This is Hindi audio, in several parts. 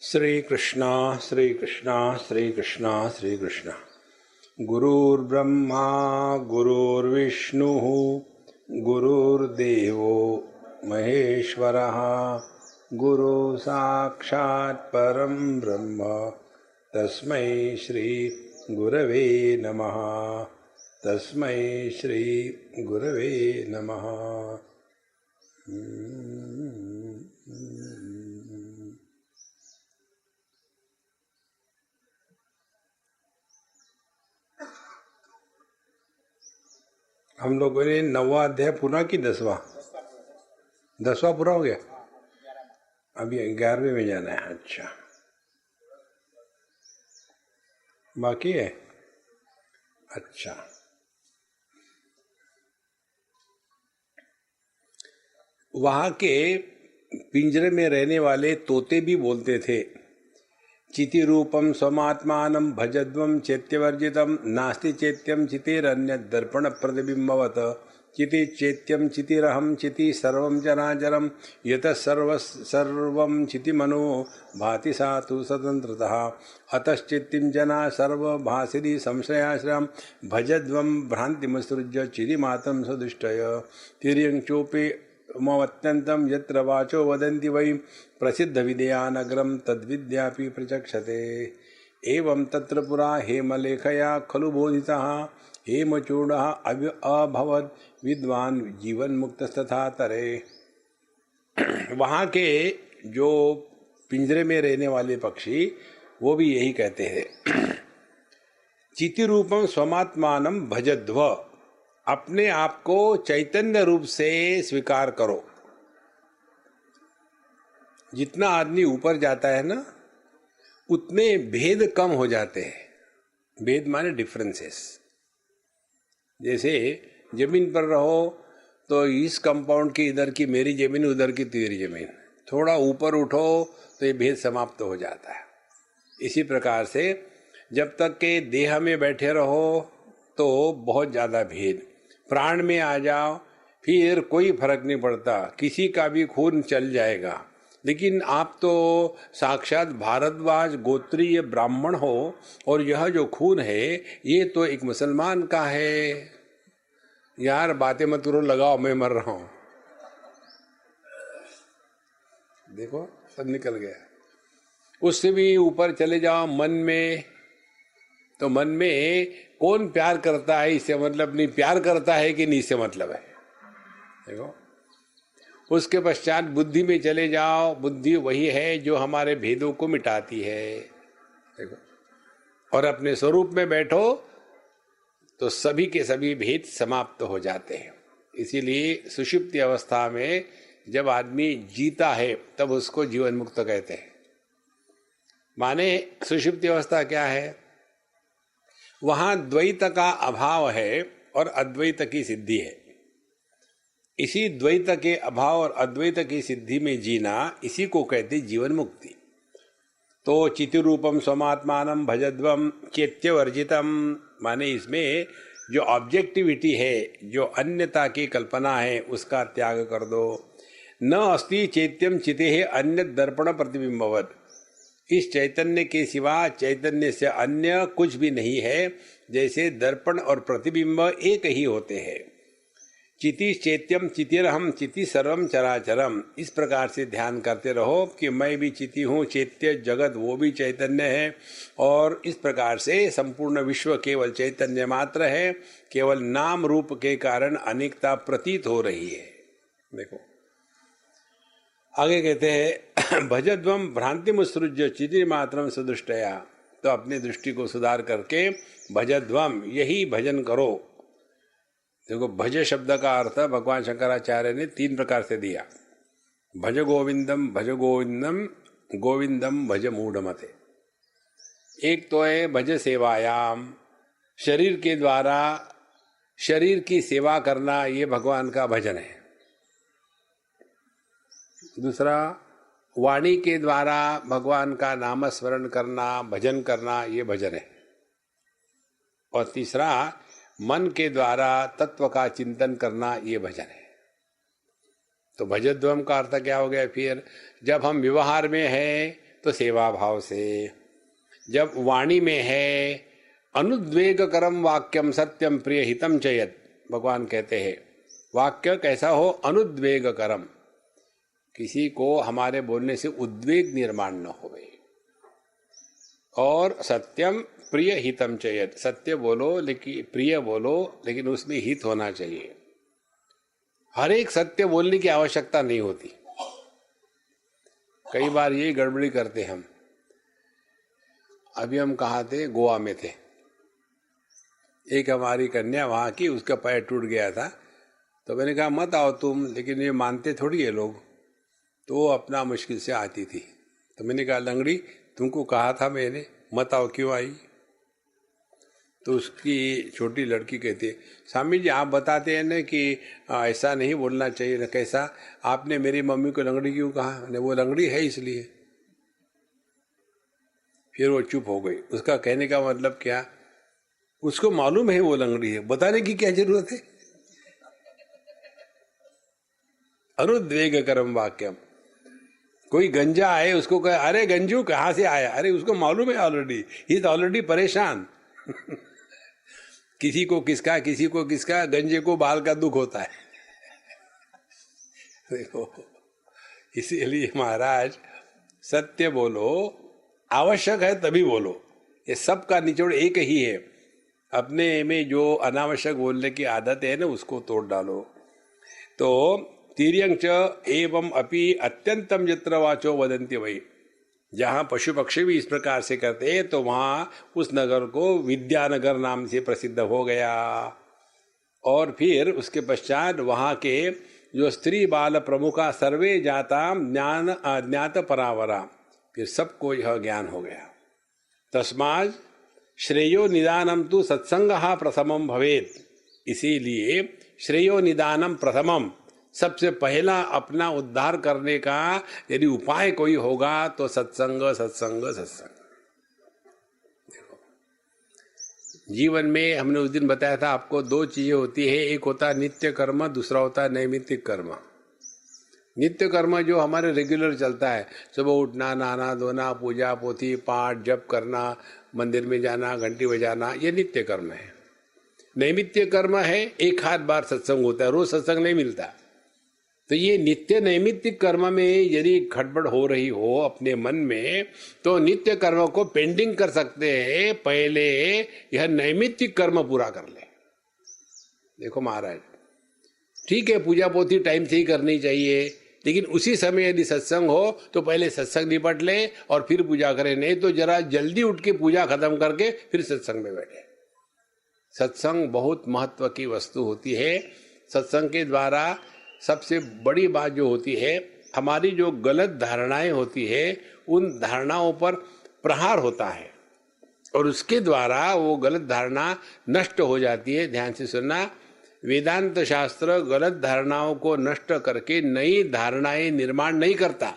श्री कृष्णा श्री कृष्णा श्री कृष्णा श्री कृष्णा। गुरुर्ब्रह्मा गुरुर्विष्णुः गुरुर्देवो महेश्वरः गुरु साक्षात् परं ब्रह्म तस्मै श्री गुरवे नमः। तस्मै श्री गुरवे नमः। हम लोगों ने 9वां अध्याय पूरा कि 10वां? 10वां पूरा हो गया, अभी 11वें में जाना है। अच्छा, बाकी है। अच्छा, वहां के पिंजरे में रहने वाले तोते भी बोलते थे, चिति रूपम स्वमात्मानं भजध्वं चैत्यवर्जितम नास्ति चैत्यम चितिरन्य दर्पण प्रतिबिंबवत चिति चैत्यम चितिरहम चिति सर्वं चराचरम यत सर्वं चिति मनो भाति सा तु स्वतंत्रतः अतश्चित्तिं जना सर्वभासिनी संशयाश्रयं भजध्वं भ्रांतिमसृज्य चितिमात्रं सदुष्टय तिर्यं चोपे मत्यंतम यत्र वाचो वदन्ति वै प्रसिद्ध विद्या नगरम तद्विद्यापि प्रचक्षते एवं तत्र पुरा हेमलेखया खलु बोधितः हेमचूडः अभवत् विद्वान जीवन मुक्तस्तथा तरे। वहाँ के जो पिंजरे में रहने वाले पक्षी वो भी यही कहते हैं, चिति रूपम स्वमात्मानं भजध्व, अपने आप को चैतन्य रूप से स्वीकार करो। जितना आदमी ऊपर जाता है ना, उतने भेद कम हो जाते हैं। भेद माने डिफरेंसेस। जैसे जमीन पर रहो तो इस कंपाउंड की इधर की मेरी जमीन, उधर की तेरी जमीन। थोड़ा ऊपर उठो तो ये भेद समाप्त हो जाता है। इसी प्रकार से जब तक के देह में बैठे रहो तो बहुत ज्यादा भेद। प्राण में आ जाओ फिर कोई फर्क नहीं पड़ता, किसी का भी खून चल जाएगा। लेकिन आप तो साक्षात भारद्वाज गोत्रीय ब्राह्मण हो और यह जो खून है ये तो एक मुसलमान का है। यार बातें मत करो, लगाओ, मैं मर रहा हूं। देखो सब निकल गया। उससे भी ऊपर चले जाओ मन में, तो मन में कौन प्यार करता है इससे मतलब नहीं, प्यार करता है कि नहीं इससे मतलब है। देखो उसके पश्चात बुद्धि में चले जाओ, बुद्धि वही है जो हमारे भेदों को मिटाती है। देखो, और अपने स्वरूप में बैठो तो सभी के सभी भेद समाप्त हो जाते हैं। इसीलिए सुषुप्ति अवस्था में जब आदमी जीता है तब उसको जीवन मुक्त कहते हैं। माने सुषुप्ति अवस्था क्या है? वहां द्वैत का अभाव है और अद्वैत की सिद्धि है। इसी द्वैत के अभाव और अद्वैत की सिद्धि में जीना, इसी को कहते जीवन मुक्ति। तो चिति रूपम स्वमात्मानं भजध्वम चैत्यवर्जितम, माने इसमें जो ऑब्जेक्टिविटी है, जो अन्यता की कल्पना है, उसका त्याग कर दो। न अस्ति चैत्यम चिते अन्य दर्पण प्रतिबिंबवत, इस चैतन्य के सिवा चैतन्य से अन्य कुछ भी नहीं है। जैसे दर्पण और प्रतिबिंब एक ही होते हैं। चिति चैत्यम चितिरहम चिति सर्वम चराचरम, इस प्रकार से ध्यान करते रहो कि मैं भी चिति हूँ, चैत्य जगत वो भी चैतन्य है। और इस प्रकार से संपूर्ण विश्व केवल चैतन्य मात्र है। केवल नाम रूप के कारण अनेकता प्रतीत हो रही है। देखो आगे कहते हैं, भजध्वम भ्रांति मुसृज्य चिति मात्रम सदुष्टया, तो अपनी दृष्टि को सुधार करके भजध्वम, यही भजन करो। देखो भज शब्द का अर्थ भगवान शंकराचार्य ने 3 प्रकार से दिया। भज गोविंदम भज गोविंदम, गोविंदम भज मूढ़मते। एक तो है भज सेवायाम, शरीर के द्वारा शरीर की सेवा करना, ये भगवान का भजन है। दूसरा वाणी के द्वारा भगवान का नाम स्मरण करना, भजन करना, ये भजन है। और तीसरा मन के द्वारा तत्व का चिंतन करना, ये भजन है। तो भजध्वम का अर्थ क्या हो गया? फिर जब हम व्यवहार में हैं तो सेवा भाव से। जब वाणी में है अनुद्वेगकरम वाक्यम सत्यम प्रिय हितम चयत, भगवान कहते हैं वाक्य कैसा हो, अनुद्वेगकरम, किसी को हमारे बोलने से उद्वेग निर्माण न होवे, और सत्यम प्रिय हितम चयत, सत्य बोलो लेकिन प्रिय बोलो, लेकिन उसमें हित होना चाहिए। हर एक सत्य बोलने की आवश्यकता नहीं होती। कई बार यही गड़बड़ी करते हम। अभी हम कहाँ थे, गोवा में थे। एक हमारी कन्या वहाँ की, उसका पैर टूट गया था, तो मैंने कहा मत आओ तुम, लेकिन ये मानते थोड़ी है लोग, तो वो अपना मुश्किल से आती थी। तो मैंने कहा लंगड़ी तुमको कहा था मैंने मत आओ, क्यों आई? तो उसकी छोटी लड़की कहती है स्वामी जी आप बताते हैं ना कि ऐसा नहीं बोलना चाहिए ना, कैसा? आपने मेरी मम्मी को लंगड़ी क्यों कहा? मैंने वो लंगड़ी है इसलिए। फिर वो चुप हो गई। उसका कहने का मतलब क्या? उसको मालूम है वो लंगड़ी है, बताने की क्या जरूरत है? अनुद्वेग करम वाक्यम। कोई गंजा आए उसको कहे अरे गंजू कहाँ से आया, अरे उसको मालूम है ऑलरेडी, ही इज ऑलरेडी परेशान। किसी को किसका गंजे को बाल का दुख होता है। देखो, इसीलिए महाराज सत्य बोलो, आवश्यक है तभी बोलो। ये सब का निचोड़ एक ही है। अपने में जो अनावश्यक बोलने की आदत है ना, उसको तोड़ डालो। तो तिर्यंग च एवं अपि अत्यंतम यत्र वाचो वदन्ति वही, जहाँ पशु पक्षी भी इस प्रकार से करते हैं तो वहाँ उस नगर को विद्यानगर नाम से प्रसिद्ध हो गया। और फिर उसके पश्चात वहाँ के जो स्त्री बाल प्रमुखा सर्वे जाता ज्ञान अज्ञात परावरा, फिर सबको यह ज्ञान हो गया। तस्मात् श्रेयो निदानम तु सत्संगः प्रथमम भवेत्, इसीलिए श्रेयो निदानम प्रथमम, सबसे पहला अपना उद्धार करने का यदि उपाय कोई होगा तो सत्संग सत्संग सत्संग। देखो जीवन में हमने उस दिन बताया था आपको दो चीजें होती है, एक होता है नित्य कर्म, दूसरा होता है नैमित्तिक कर्म। नित्य कर्म जो हमारे रेगुलर चलता है, सुबह उठना, नहाना धोना, पूजा पोथी पाठ जप करना, मंदिर में जाना, घंटी बजाना, ये नित्य कर्म है। नैमित्तिक कर्म है एक आध बार सत्संग होता है, रोज सत्संग नहीं मिलता। तो ये नित्य नैमित्तिक कर्म में यदि खटपट हो रही हो अपने मन में, तो नित्य कर्म को पेंडिंग कर सकते हैं, पहले यह नैमित्तिक कर्म पूरा कर ले। देखो महाराज, ठीक है पूजा पोथी टाइम से ही करनी चाहिए, लेकिन उसी समय यदि सत्संग हो तो पहले सत्संग निपट ले और फिर पूजा करें, नहीं तो जरा जल्दी उठ के पूजा खत्म करके फिर सत्संग में बैठे। सत्संग बहुत महत्व की वस्तु होती है। सत्संग के द्वारा सबसे बड़ी बात जो होती है, हमारी जो गलत धारणाएं होती है उन धारणाओं पर प्रहार होता है और उसके द्वारा वो गलत धारणा नष्ट हो जाती है। ध्यान से सुनना, वेदांत शास्त्र गलत धारणाओं को नष्ट करके नई धारणाएं निर्माण नहीं करता।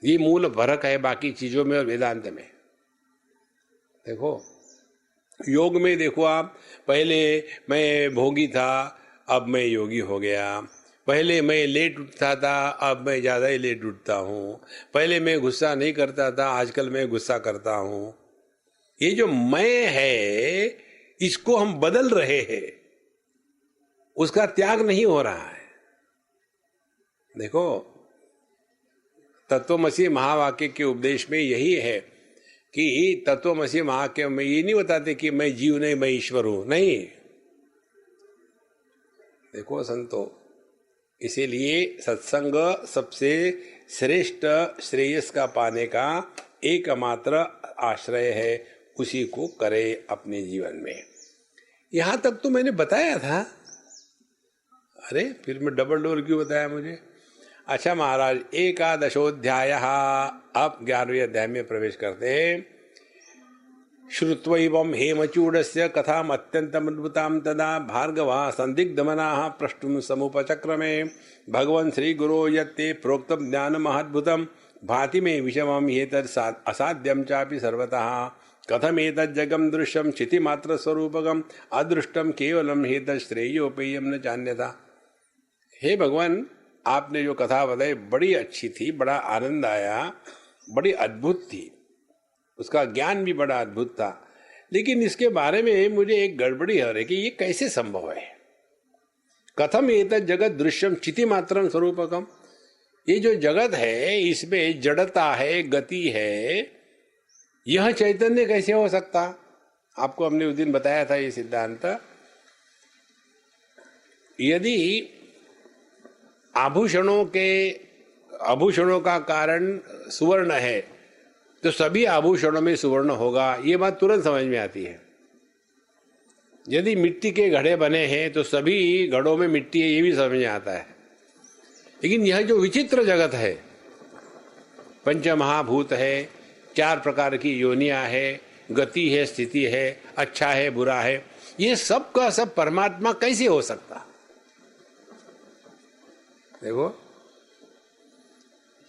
ये मूल फर्क है बाकी चीजों में और वेदांत में। देखो योग में देखो आप, पहले मैं भोगी था अब मैं योगी हो गया, पहले मैं लेट उठता था अब मैं ज्यादा ही लेट उठता हूँ, पहले मैं गुस्सा नहीं करता था आजकल मैं गुस्सा करता हूँ। ये जो मैं है इसको हम बदल रहे हैं, उसका त्याग नहीं हो रहा है। देखो तत्वमसी महावाक्य के उपदेश में यही है कि तत्वमसी महावाक्य में ये नहीं बताते कि मैं जीव नहीं मैं ईश्वर हूं, नहीं। देखो संतो, इसीलिए सत्संग सबसे श्रेष्ठ श्रेयस का पाने का एकमात्र आश्रय है, उसी को करे अपने जीवन में। यहां तक तो मैंने बताया था, अरे फिर मैं डबल डोर क्यों बताया मुझे? अच्छा महाराज, एकादशोध्याय, अब 11वें अध्याय में प्रवेश करते हैं। श्रुत्वैवं हेमचूडस्य कथाम अत्यंतम अद्भुतां तदा भार्गवा संदिग्धमनाः प्रष्टुं समुपचक्रमे भगवन् श्री गुरो यत्ते प्रोक्तं ज्ञानमहद्भुतं भाति मे विषमं ह्येतत् असाध्यं चापि सर्वतः कथमेतज्जगं दृश्यं क्षितिमात्र स्वरूपकम् अदृष्टं केवलं ह्येतत् श्रेयोपेयं न चान्यथा। हे भगवान, आपने जो कथा बताई बड़ी अच्छी थी, बड़ा आनंद आया, बड़ी अद्भुत थी, उसका ज्ञान भी बड़ा अद्भुत था। लेकिन इसके बारे में मुझे एक गड़बड़ी हो रही कि ये कैसे संभव है। कथम एतत् जगत दृश्यम चिति मात्रम स्वरूपकम, ये जो जगत है इसमें जड़ता है, गति है, यह चैतन्य कैसे हो सकता। आपको हमने उस दिन बताया था ये सिद्धांत। यदि आभूषणों का कारण सुवर्ण है तो सभी आभूषणों में सुवर्ण होगा, ये बात तुरंत समझ में आती है। यदि मिट्टी के घड़े बने हैं तो सभी घड़ों में मिट्टी है, ये भी समझ में आता है। लेकिन यह जो विचित्र जगत है, पंचमहाभूत है, 4 प्रकार की योनियां है, गति है, स्थिति है, अच्छा है, बुरा है, ये सब का सब परमात्मा कैसे हो सकता। देखो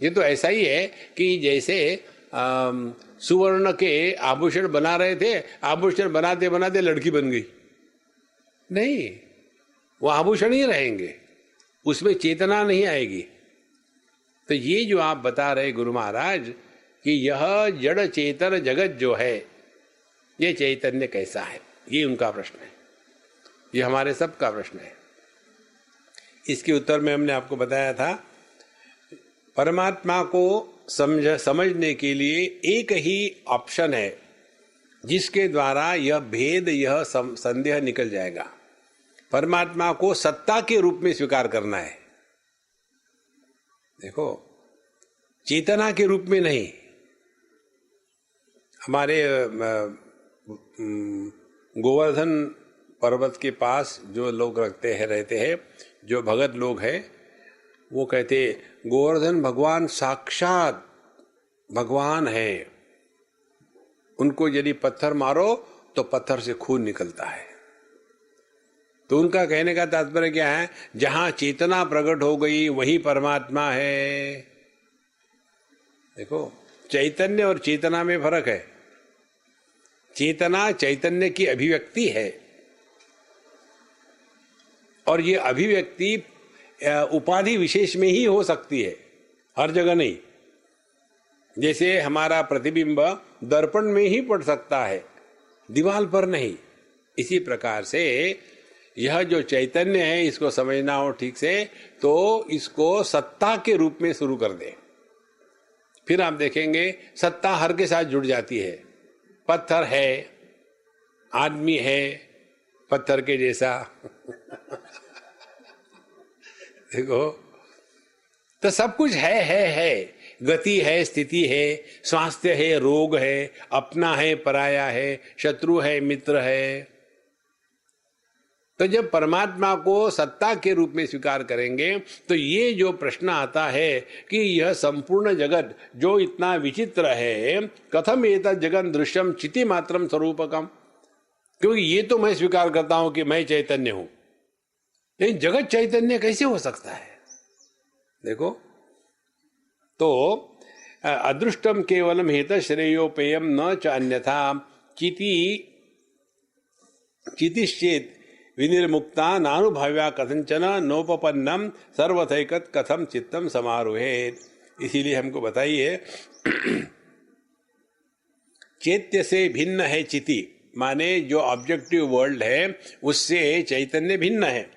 ये तो ऐसा ही है कि जैसे सुवर्ण के आभूषण बना रहे थे, आभूषण बनाते बनाते लड़की बन गई। नहीं, वो आभूषण ही रहेंगे, उसमें चेतना नहीं आएगी। तो ये जो आप बता रहे गुरु महाराज कि यह जड़ चेतन जगत जो है ये चैतन्य कैसा है, ये उनका प्रश्न है, ये हमारे सबका प्रश्न है। इसके उत्तर में हमने आपको बताया था, परमात्मा को समझने के लिए एक ही ऑप्शन है जिसके द्वारा यह भेद, यह संदेह निकल जाएगा। परमात्मा को सत्ता के रूप में स्वीकार करना है। देखो, चेतना के रूप में नहीं। हमारे गोवर्धन पर्वत के पास जो लोग रहते हैं, जो भगत लोग हैं, वो कहते गोवर्धन भगवान साक्षात भगवान है, उनको यदि पत्थर मारो तो पत्थर से खून निकलता है। तो उनका कहने का तात्पर्य क्या है, जहां चेतना प्रकट हो गई वही परमात्मा है। देखो, चैतन्य और चेतना में फर्क है। चेतना चैतन्य की अभिव्यक्ति है और ये अभिव्यक्ति उपाधि विशेष में ही हो सकती है, हर जगह नहीं। जैसे हमारा प्रतिबिंब दर्पण में ही पड़ सकता है, दीवार पर नहीं। इसी प्रकार से यह जो चैतन्य है, इसको समझना हो ठीक से तो इसको सत्ता के रूप में शुरू कर दे, फिर आप देखेंगे सत्ता हर के साथ जुड़ जाती है। पत्थर है, आदमी है पत्थर के जैसा देखो, तो सब कुछ है। गति है, स्थिति है, स्वास्थ्य है, रोग है, अपना है, पराया है, शत्रु है, मित्र है। तो जब परमात्मा को सत्ता के रूप में स्वीकार करेंगे तो ये जो प्रश्न आता है कि यह संपूर्ण जगत जो इतना विचित्र है, कथम एतत् जगन दृश्यम चिति मात्रम स्वरूपकम, क्योंकि ये तो मैं स्वीकार करता हूं कि मैं चैतन्य हूं, लेकिन जगत चैतन्य कैसे हो सकता है। देखो, तो अदृष्टम केवलम हेत श्रेयोपेयम न च अन्यथा चितिश्चेत विनिर्मुक्ता नानुभव्या कथंचन नोपपन्नम सर्वथैकत कथम चित्तम समारोहेत। इसीलिए हमको बताइए, चैत्य से भिन्न है चिति, माने जो ऑब्जेक्टिव वर्ल्ड है उससे चैतन्य भिन्न है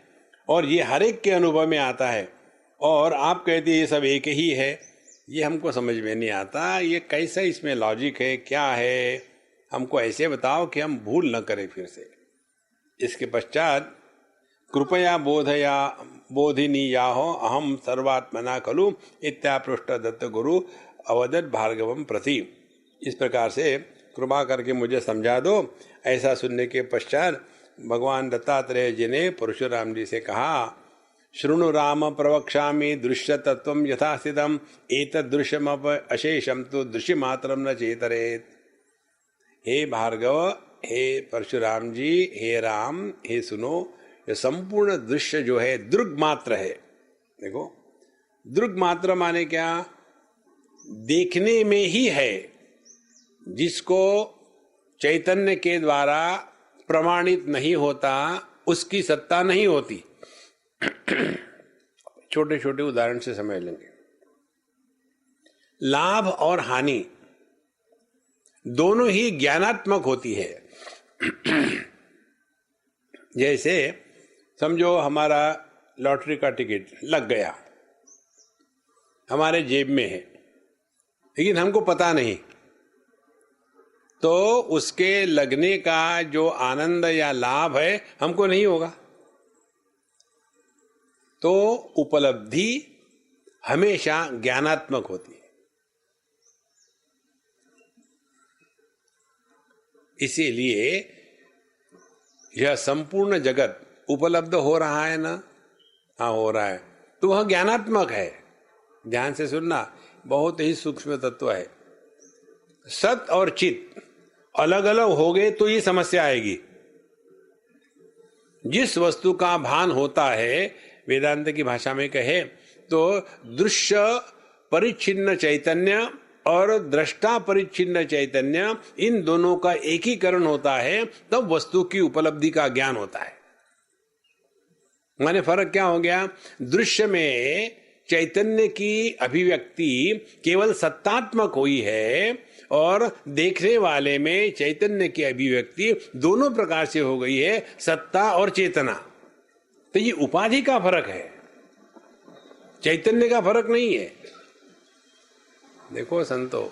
और ये हर एक के अनुभव में आता है। और आप कहते हैं ये सब एक ही है, ये हमको समझ में नहीं आता। ये कैसा इसमें लॉजिक है, क्या है, हमको ऐसे बताओ कि हम भूल न करें फिर से। इसके पश्चात कृपया बोधिनीयाहो अहम सर्वात्मना खलु इत्यापृष्ट दत्त गुरु अवदत् भार्गवम प्रति। इस प्रकार से कृपा करके मुझे समझा दो। ऐसा सुनने के पश्चात भगवान दत्तात्रेय जी ने परशुराम जी से कहा, शृणु राम प्रवक्ष्यामि दृश्य तत्वम यथास्थितम एतद् दृश्यम अशेषम तो दृश्य मात्रम न चेतरेत। हे भार्गव, हे परशुराम जी, हे राम, हे सुनो, ये संपूर्ण दृश्य जो है दृग मात्र है। देखो, दृग मात्र माने क्या, देखने में ही है, जिसको चैतन्य के द्वारा प्रमाणित नहीं होता उसकी सत्ता नहीं होती। छोटे छोटे उदाहरण से समझ लेंगे। लाभ और हानि दोनों ही ज्ञानात्मक होती है। जैसे समझो हमारा लॉटरी का टिकट लग गया, हमारे जेब में है, लेकिन हमको पता नहीं, तो उसके लगने का जो आनंद या लाभ है हमको नहीं होगा। तो उपलब्धि हमेशा ज्ञानात्मक होती है। इसीलिए यह संपूर्ण जगत उपलब्ध हो रहा है ना, हाँ हो रहा है, तो वह ज्ञानात्मक है। ध्यान से सुनना, बहुत ही सूक्ष्म तत्व है। सत और चित अलग अलग हो गए तो ये समस्या आएगी। जिस वस्तु का भान होता है, वेदांत की भाषा में कहे तो दृश्य परिच्छिन्न चैतन्य और दृष्टा परिच्छिन्न चैतन्य, इन दोनों का एकीकरण होता है, तब वस्तु की उपलब्धि का ज्ञान होता है। माने फर्क क्या हो गया? दृश्य में चैतन्य की अभिव्यक्ति केवल सत्तात्मक हुई है और देखने वाले में चैतन्य की अभिव्यक्ति दोनों प्रकार से हो गई है, सत्ता और चेतना। तो ये उपाधि का फर्क है, चैतन्य का फर्क नहीं है। देखो संतो,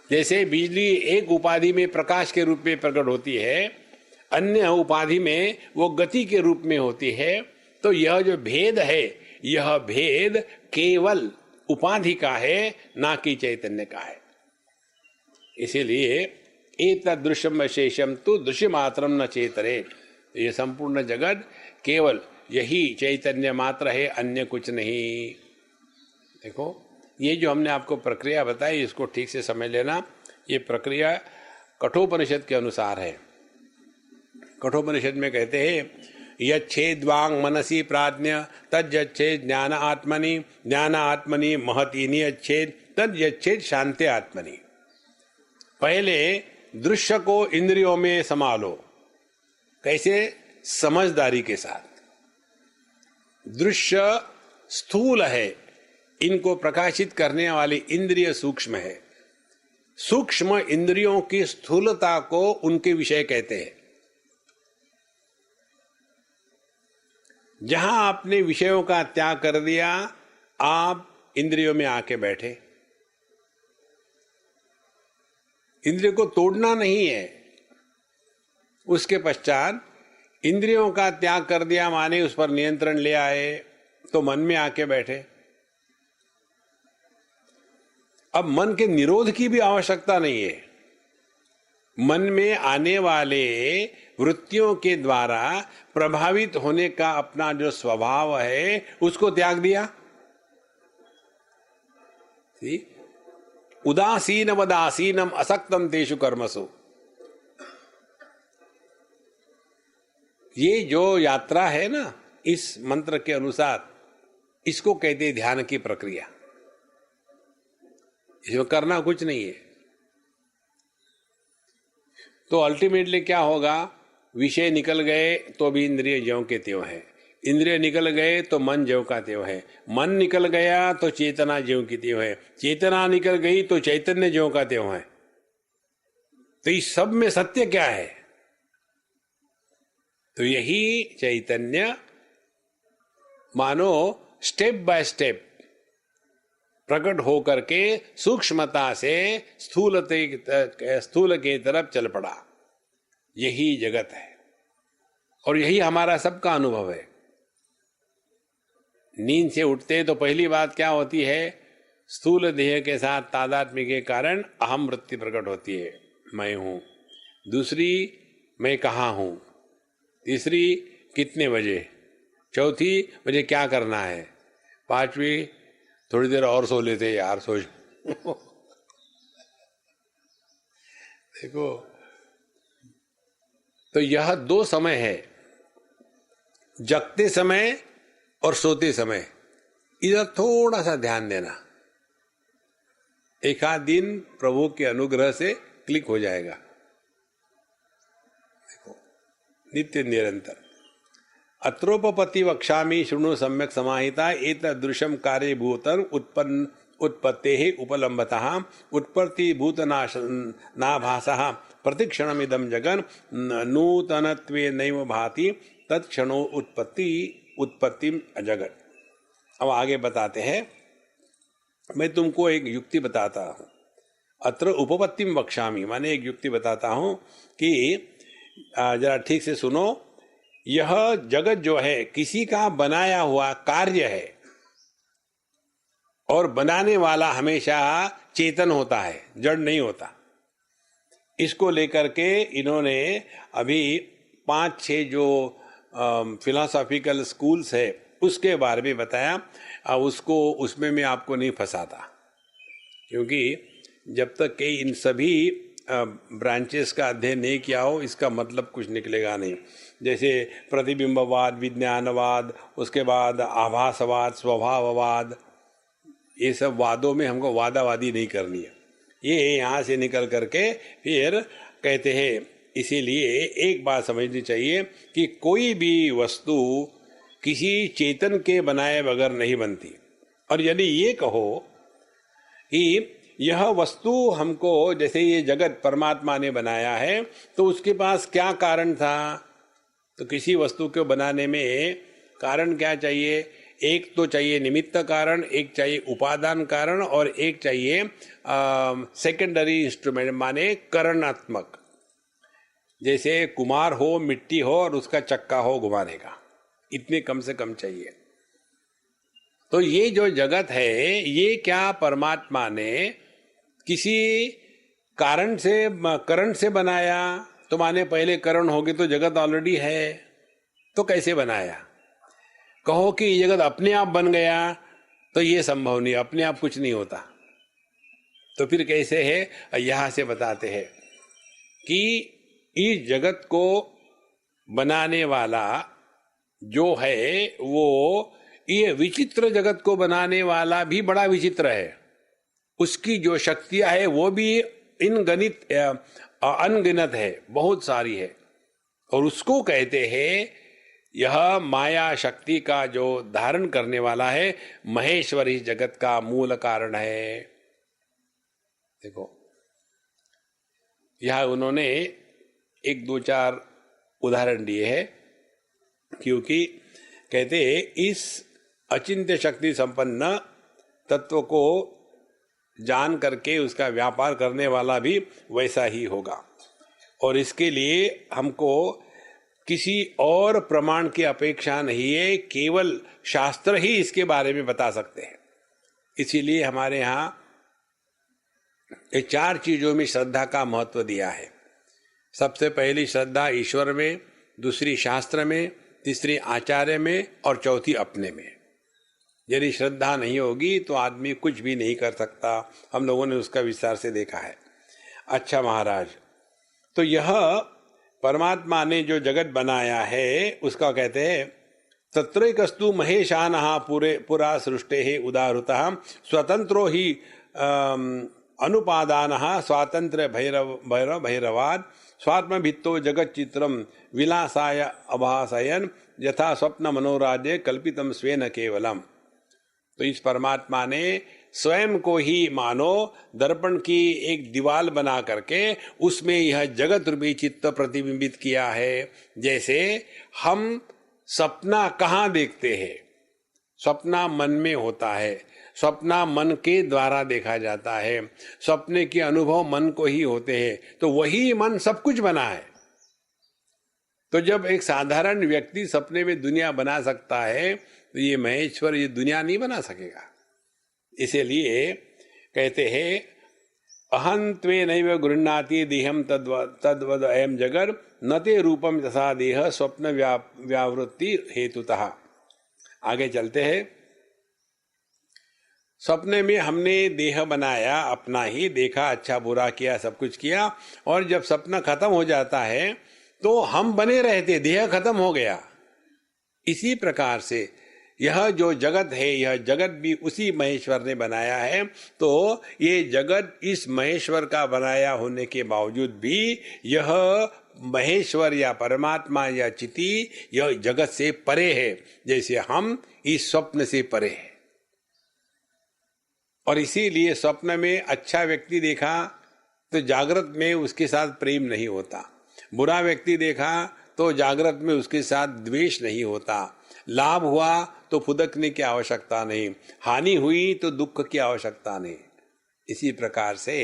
जैसे बिजली एक उपाधि में प्रकाश के रूप में प्रकट होती है, अन्य उपाधि में वो गति के रूप में होती है, तो यह जो भेद है, यह भेद केवल उपाधि का है, ना कि चैतन्य का है। इसीलिए एतद् दृश्यम विशेषम तु दृश्य मात्रम न चेतरे, ये संपूर्ण जगत केवल यही चैतन्य मात्र है, अन्य कुछ नहीं। देखो, ये जो हमने आपको प्रक्रिया बताई, इसको ठीक से समझ लेना। ये प्रक्रिया कठोपनिषद के अनुसार है। कठोपनिषद में कहते हैं, यच्छेद्वांग मनसी प्राज्ञ तज्जच्छेद ज्ञान आत्मनि, ज्ञान आत्मनि महती नियच्छेद तज्जच्छेद शांति आत्मनि। पहले दृश्य को इंद्रियों में संभालो। कैसे? समझदारी के साथ। दृश्य स्थूल है, इनको प्रकाशित करने वाली इंद्रिय सूक्ष्म है। सूक्ष्म इंद्रियों की स्थूलता को उनके विषय कहते हैं। जहां आपने विषयों का त्याग कर दिया, आप इंद्रियों में आके बैठे। इंद्रिय को तोड़ना नहीं है। उसके पश्चात इंद्रियों का त्याग कर दिया, माने उस पर नियंत्रण ले आए, तो मन में आके बैठे। अब मन के निरोध की भी आवश्यकता नहीं है। मन में आने वाले वृत्तियों के द्वारा प्रभावित होने का अपना जो स्वभाव है, उसको त्याग दिया। उदासीन वदासीनम असक्तम तेषु कर्मसु। ये जो यात्रा है ना, इस मंत्र के अनुसार, इसको कहते हैं ध्यान की प्रक्रिया। इसमें करना कुछ नहीं है। तो अल्टीमेटली क्या होगा? विषय निकल गए तो भी इंद्रिय ज्यों के त्यों है, इंद्रिय निकल गए तो मन ज्यों का त्यों है, मन निकल गया तो चेतना ज्यों की त्यों है, चेतना निकल गई तो चैतन्य ज्यों का त्यों है। तो इस सब में सत्य क्या है? तो यही चैतन्य मानो स्टेप बाय स्टेप प्रकट होकर के सूक्ष्मता से स्थूल के तरफ चल पड़ा। यही जगत है और यही हमारा सबका अनुभव है। नींद से उठते तो पहली बात क्या होती है? स्थूल देह के साथ तादात्म्य के कारण अहम वृत्ति प्रकट होती है, मैं हूं। दूसरी, मैं कहाँ हूं। तीसरी, कितने बजे। चौथी, मुझे क्या करना है। पांचवी, थोड़ी देर और सो लेते यार, सो देखो, तो यह दो समय है, जगते समय और सोते समय। इधर थोड़ा सा ध्यान देना, एक आध दिन प्रभु के अनुग्रह से क्लिक हो जाएगा। देखो, नित्य निरंतर। अत्रोपपत्ति वक्ष्यामि शृणु सम्यक् समाहिता एतदृशं कार्यभूतं उत्पन्न उत्पत्तेः उपलम्बतः उत्पत्ति भूतनाश नाभासः प्रतिक्षणमिदं जगन् नूतनत्वेनैव भाति तत्क्षणो उत्पत्तिम् अजगत्। अब आगे बताते हैं, मैं तुमको एक युक्ति बताता हूँ। अत्र उपपत्तिम वक्ष्यामि, माने एक युक्ति बताता हूँ कि जरा ठीक से सुनो। यह जगत जो है किसी का बनाया हुआ कार्य है और बनाने वाला हमेशा चेतन होता है, जड़ नहीं होता। इसको लेकर के इन्होंने अभी 5-6 जो फिलोसॉफिकल स्कूल्स है उसके बारे में बताया। उसमें मैं आपको नहीं फंसाता, क्योंकि जब तक कि इन सभी ब्रांचेस का अध्ययन नहीं किया हो इसका मतलब कुछ निकलेगा नहीं। जैसे प्रतिबिंबवाद, विज्ञानवाद, उसके बाद आभासवाद, स्वभाववाद, ये सब वादों में हमको वादावादी नहीं करनी है। ये यहाँ से निकल करके फिर कहते हैं, इसीलिए एक बात समझनी चाहिए कि कोई भी वस्तु किसी चेतन के बनाए बगैर नहीं बनती। और यदि ये कहो कि यह वस्तु हमको, जैसे ये जगत परमात्मा ने बनाया है, तो उसके पास क्या कारण था? तो किसी वस्तु को बनाने में कारण क्या चाहिए? एक तो चाहिए निमित्त कारण, एक चाहिए उपादान कारण, और एक चाहिए सेकेंडरी इंस्ट्रूमेंट माने करणात्मक। जैसे कुम्हार हो, मिट्टी हो और उसका चक्का हो घुमाने का, इतने कम से कम चाहिए। तो ये जो जगत है ये क्या परमात्मा ने किसी कारण से, करंट से बनाया? तो माने पहले करण होगी तो जगत ऑलरेडी है, तो कैसे बनाया? कहो कि ये जगत अपने आप बन गया, तो ये संभव नहीं, अपने आप कुछ नहीं होता। तो फिर कैसे है? यहां से बताते हैं कि इस जगत को बनाने वाला जो है वो, ये विचित्र जगत को बनाने वाला भी बड़ा विचित्र है। उसकी जो शक्तियां है वो भी अनगिनत है, बहुत सारी है। और उसको कहते हैं, यह माया शक्ति का जो धारण करने वाला है महेश्वर इस जगत का मूल कारण है। देखो यह उन्होंने 1-2-4 उदाहरण दिए हैं, क्योंकि कहते हैं इस अचिंत्य शक्ति संपन्न तत्व को जान करके उसका व्यापार करने वाला भी वैसा ही होगा। और इसके लिए हमको किसी और प्रमाण की अपेक्षा नहीं है, केवल शास्त्र ही इसके बारे में बता सकते हैं। इसीलिए हमारे यहाँ ये 4 चीजों में श्रद्धा का महत्व दिया है। सबसे पहली श्रद्धा ईश्वर में, दूसरी शास्त्र में, तीसरी आचार्य में और चौथी अपने में। यदि श्रद्धा नहीं होगी तो आदमी कुछ भी नहीं कर सकता। हम लोगों ने उसका विस्तार से देखा है। अच्छा महाराज, तो यह परमात्मा ने जो जगत बनाया है उसका कहते हैं, तत्रैकस्तु महेशानः पुरा सृष्टेः उदाहृतः स्वतंत्रो ही अनुपादानः स्वातंत्र्य भैरवाद स्वात्मभित्तो जगत चित्रम विलासाय अभासयन यथा स्वप्न मनोराज्य कल्पितम स्वेन केवलम। तो इस परमात्मा ने स्वयं को ही मानो दर्पण की एक दीवार बना करके उसमें यह जगत रूपी चित्त प्रतिबिंबित किया है। जैसे हम सपना कहाँ देखते हैं? सपना मन में होता है, सपना मन के द्वारा देखा जाता है, सपने के अनुभव मन को ही होते हैं। तो वही मन सब कुछ बना है। तो जब एक साधारण व्यक्ति सपने में दुनिया बना सकता है, तो ये महेश्वर ये दुनिया नहीं बना सकेगा। इसीलिए कहते हैं, अहं त्वेनैव गृह्णाति देहं तद्वद अयं जगत् न ते रूपम तथा देह स्वप्न व्यावृत्ति हेतुतः। आगे चलते हैं। सपने में हमने देह बनाया, अपना ही देखा, अच्छा बुरा किया, सब कुछ किया, और जब सपना खत्म हो जाता है तो हम बने रहते, देह खत्म हो गया। इसी प्रकार से यह जो जगत है, यह जगत भी उसी महेश्वर ने बनाया है। तो ये जगत इस महेश्वर का बनाया होने के बावजूद भी यह महेश्वर या परमात्मा या चिति यह जगत से परे है, जैसे हम इस स्वप्न से परे हैं। और इसीलिए स्वप्न में अच्छा व्यक्ति देखा तो जागृत में उसके साथ प्रेम नहीं होता, बुरा व्यक्ति देखा तो जागृत में उसके साथ द्वेष नहीं होता, लाभ हुआ तो फुदकने की आवश्यकता नहीं, हानि हुई तो दुख की आवश्यकता नहीं। इसी प्रकार से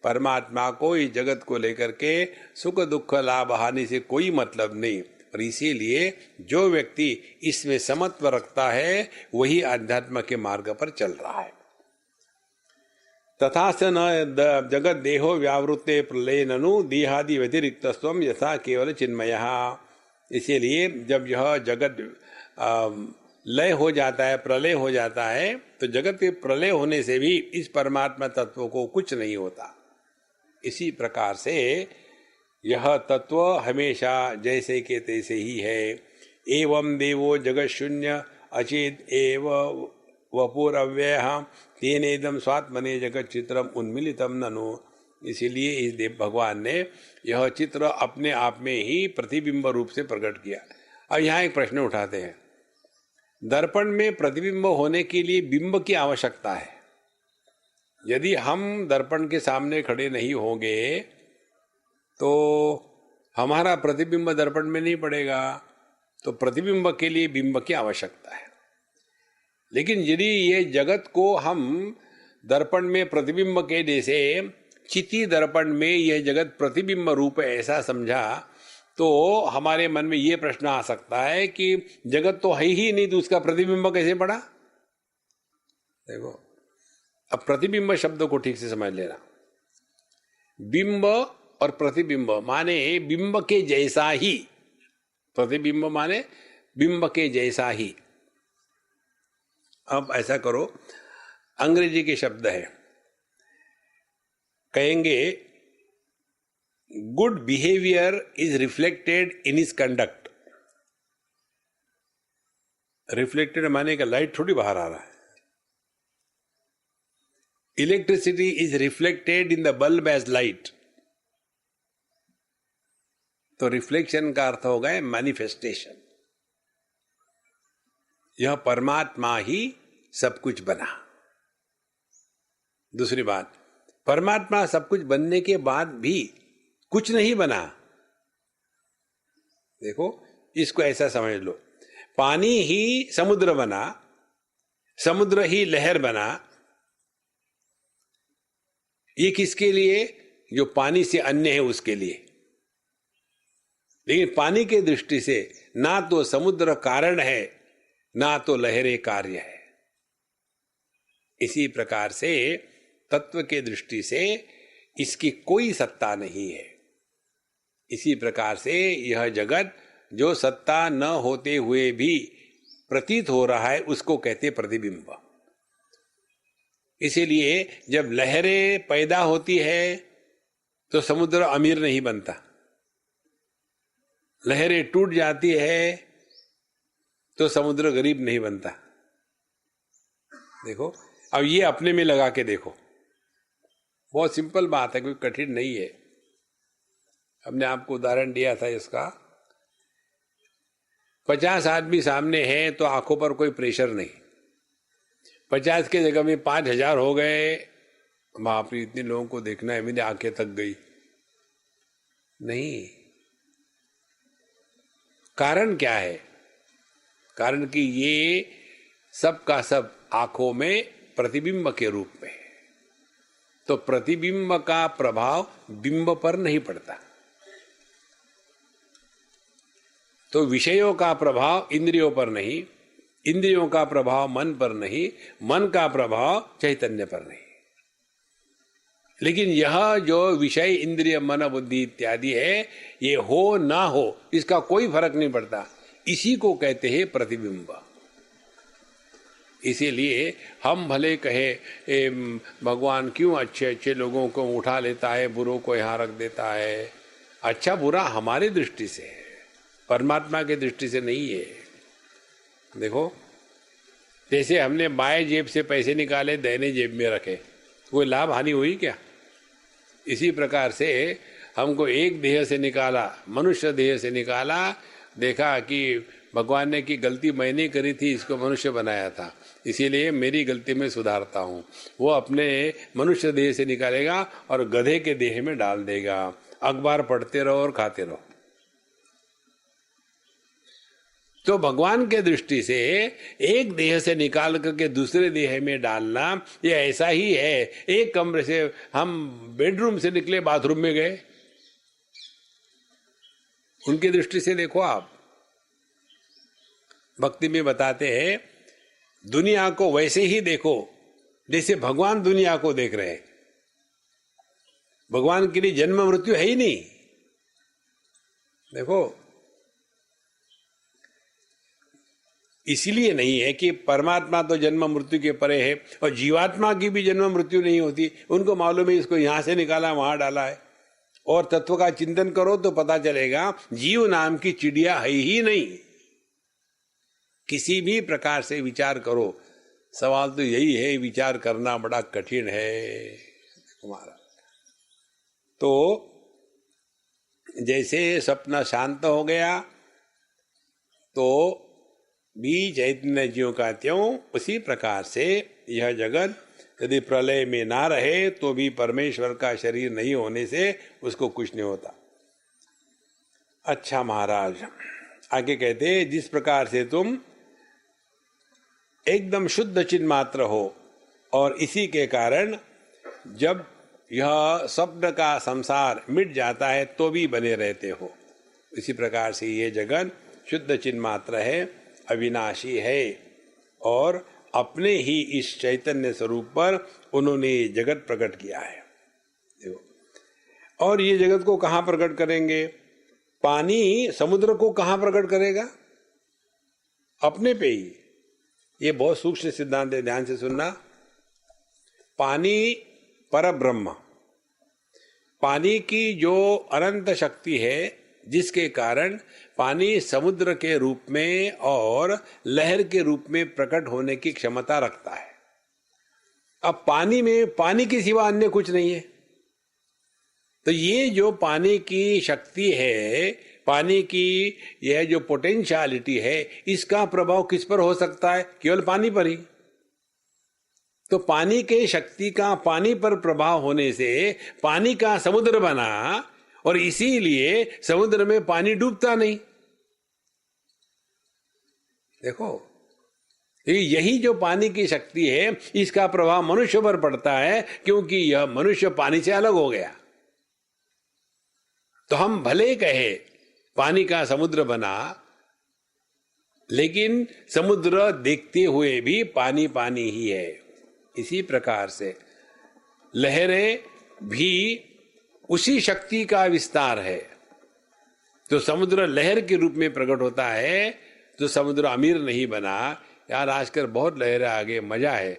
परमात्मा को इस जगत को लेकर के सुख दुख लाभ हानि से कोई मतलब नहीं। और इसीलिए जो व्यक्ति इसमें समत्व रखता है वही अध्यात्म के मार्ग पर चल रहा है। तथा स न जगत देहो व्यावृत्ते प्रलय ननु देहादि व्यतिरिक्त स्वम यथा केवल चिन्मयः। इसीलिए जब यह जगत लय हो जाता है, प्रलय हो जाता है, तो जगत के प्रलय होने से भी इस परमात्मा तत्व को कुछ नहीं होता। इसी प्रकार से यह तत्व हमेशा जैसे के तैसे ही है। एवं देवो जगत शून्य अचेत एव वपुर अव्यय तेनेदम स्वात्मने जगत चित्रम उन्मिलितम ननु। इसीलिए इस देव भगवान ने यह चित्र अपने आप में ही प्रतिबिंब रूप से प्रकट किया। अब यहाँ एक प्रश्न उठाते हैं, दर्पण में प्रतिबिंब होने के लिए बिंब की आवश्यकता है। यदि हम दर्पण के सामने खड़े नहीं होंगे तो हमारा प्रतिबिंब दर्पण में नहीं पड़ेगा, तो प्रतिबिंब के लिए बिंब की आवश्यकता है। लेकिन यदि ये जगत को हम दर्पण में प्रतिबिंब के जैसे चिति दर्पण में यह जगत प्रतिबिंब रूप है ऐसा समझा, तो हमारे मन में ये प्रश्न आ सकता है कि जगत तो है ही नहीं तो उसका प्रतिबिंब कैसे पड़ा। देखो, अब प्रतिबिंब शब्द को ठीक से समझ लेना। बिंब और प्रतिबिंब माने बिंब के जैसा ही, प्रतिबिंब माने बिंब के जैसा ही। अब ऐसा करो, अंग्रेजी के शब्द है, कहेंगे good behaviour is reflected in his conduct. Reflected माने का लाइट थोड़ी बाहर आ रहा है। Electricity is reflected in the bulb as light. तो रिफ्लेक्शन का अर्थ होगा मैनिफेस्टेशन। यह परमात्मा ही सब कुछ बना। दूसरी बात, परमात्मा सब कुछ बनने के बाद भी कुछ नहीं बना। देखो, इसको ऐसा समझ लो, पानी ही समुद्र बना, समुद्र ही लहर बना। ये किसके लिए? जो पानी से अन्य है उसके लिए। लेकिन पानी के दृष्टि से ना तो समुद्र कारण है ना तो लहरें कार्य है। इसी प्रकार से तत्व के दृष्टि से इसकी कोई सत्ता नहीं है। इसी प्रकार से यह जगत जो सत्ता न होते हुए भी प्रतीत हो रहा है उसको कहते प्रतिबिंब। इसीलिए जब लहरें पैदा होती है तो समुद्र अमीर नहीं बनता, लहरें टूट जाती है तो समुद्र गरीब नहीं बनता। देखो, अब ये अपने में लगा के देखो, बहुत सिंपल बात है, कोई कठिन नहीं है। हमने आपको उदाहरण दिया था इसका। 50 आदमी सामने हैं तो आंखों पर कोई प्रेशर नहीं। 50 के जगह में 5000 हो गए, बाप रे इतने लोगों को देखना है, मेरी आंखें थक गई। नहीं, कारण क्या है? कारण कि ये सब का सब आंखों में प्रतिबिंब के रूप में है। तो प्रतिबिंब का प्रभाव बिंब पर नहीं पड़ता। तो विषयों का प्रभाव इंद्रियों पर नहीं, इंद्रियों का प्रभाव मन पर नहीं, मन का प्रभाव चैतन्य पर नहीं। लेकिन यह जो विषय इंद्रिय मन बुद्धि इत्यादि है, ये हो ना हो इसका कोई फर्क नहीं पड़ता। इसी को कहते हैं प्रतिबिंब। इसीलिए हम भले कहे भगवान क्यों अच्छे अच्छे लोगों को उठा लेता है, बुरों को यहाँ रख देता है। अच्छा बुरा हमारी दृष्टि से है, परमात्मा की दृष्टि से नहीं है। देखो, जैसे हमने बाएं जेब से पैसे निकाले दाहिने जेब में रखे, कोई लाभ हानि हुई क्या? इसी प्रकार से हमको एक देह से निकाला, मनुष्य देह से निकाला, देखा कि भगवान ने की गलती मैंने करी थी, इसको मनुष्य बनाया था, इसीलिए मेरी गलती में सुधारता हूँ। वो अपने मनुष्य देह से निकालेगा और गधे के देह में डाल देगा। अखबार पढ़ते रहो और खाते रहो। तो भगवान के दृष्टि से एक देह से निकाल करके दूसरे देह में डालना ये ऐसा ही है। एक कमरे से हम बेडरूम से निकले बाथरूम में गए, उनकी दृष्टि से देखो आप। भक्ति में बताते हैं दुनिया को वैसे ही देखो जैसे भगवान दुनिया को देख रहे हैं। भगवान के लिए जन्म मृत्यु है ही नहीं। देखो, इसीलिए नहीं है कि परमात्मा तो जन्म मृत्यु के परे है और जीवात्मा की भी जन्म मृत्यु नहीं होती। उनको मालूम है इसको यहां से निकाला वहां डाला है। और तत्व का चिंतन करो तो पता चलेगा जीव नाम की चिड़िया है ही नहीं। किसी भी प्रकार से विचार करो, सवाल तो यही है, विचार करना बड़ा कठिन है हमारा। तो जैसे सपना शांत हो गया तो भी चैतन्य जीव का त्यों, उसी प्रकार से यह जगत यदि प्रलय में ना रहे तो भी परमेश्वर का शरीर नहीं होने से उसको कुछ नहीं होता। अच्छा महाराज आगे कहते, जिस प्रकार से तुम एकदम शुद्ध चिन्ह मात्र हो और इसी के कारण जब यह स्वप्न का संसार मिट जाता है तो भी बने रहते हो, इसी प्रकार से ये जगत शुद्ध चिन्ह मात्र है, अविनाशी है और अपने ही इस चैतन्य स्वरूप पर उन्होंने जगत प्रकट किया है। देखो, और ये जगत को कहां प्रकट करेंगे? पानी समुद्र को कहां प्रकट करेगा? अपने पे ही। ये बहुत सूक्ष्म सिद्धांत है, ध्यान से सुनना। पानी परब्रह्म, पानी की जो अनंत शक्ति है जिसके कारण पानी समुद्र के रूप में और लहर के रूप में प्रकट होने की क्षमता रखता है। अब पानी में पानी के सिवा अन्य कुछ नहीं है। तो ये जो पानी की शक्ति है, पानी की यह जो पोटेंशियलिटी है, इसका प्रभाव किस पर हो सकता है? केवल पानी पर ही। तो पानी के शक्ति का पानी पर प्रभाव होने से पानी का समुद्र बना और इसीलिए समुद्र में पानी डूबता नहीं। देखो, यही जो पानी की शक्ति है इसका प्रभाव मनुष्य पर पड़ता है, क्योंकि यह मनुष्य पानी से अलग हो गया। तो हम भले कहे पानी का समुद्र बना, लेकिन समुद्र देखते हुए भी पानी पानी ही है। इसी प्रकार से लहरें भी उसी शक्ति का विस्तार है। तो समुद्र लहर के रूप में प्रकट होता है, तो समुद्र अमीर नहीं बना। यार आजकल बहुत लहरें आ गई, मजा है,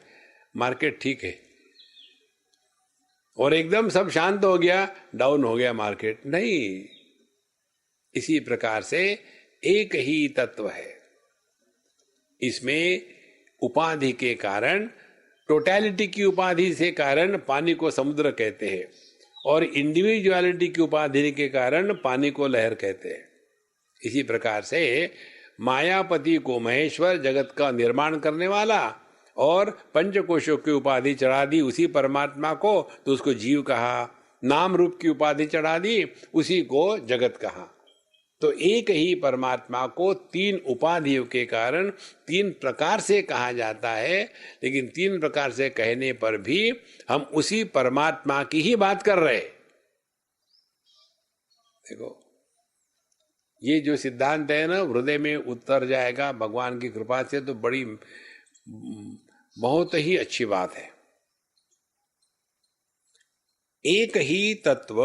मार्केट ठीक है, और एकदम सब शांत हो गया, डाउन हो गया मार्केट, नहीं। इसी प्रकार से एक ही तत्व है। इसमें उपाधि के कारण, टोटैलिटी की उपाधि से कारण पानी को समुद्र कहते हैं, और इंडिविजुअलिटी की उपाधि के कारण पानी को लहर कहते हैं। इसी प्रकार से मायापति को महेश्वर, जगत का निर्माण करने वाला, और पंचकोशों की उपाधि चढ़ा दी उसी परमात्मा को, तो उसको जीव कहा। नाम रूप की उपाधि चढ़ा दी, उसी को जगत कहा। तो एक ही परमात्मा को तीन उपाधियों के कारण तीन प्रकार से कहा जाता है, लेकिन तीन प्रकार से कहने पर भी हम उसी परमात्मा की ही बात कर रहे। देखो, ये जो सिद्धांत है ना, हृदय में उतर जाएगा भगवान की कृपा से, तो बड़ी बहुत ही अच्छी बात है। एक ही तत्व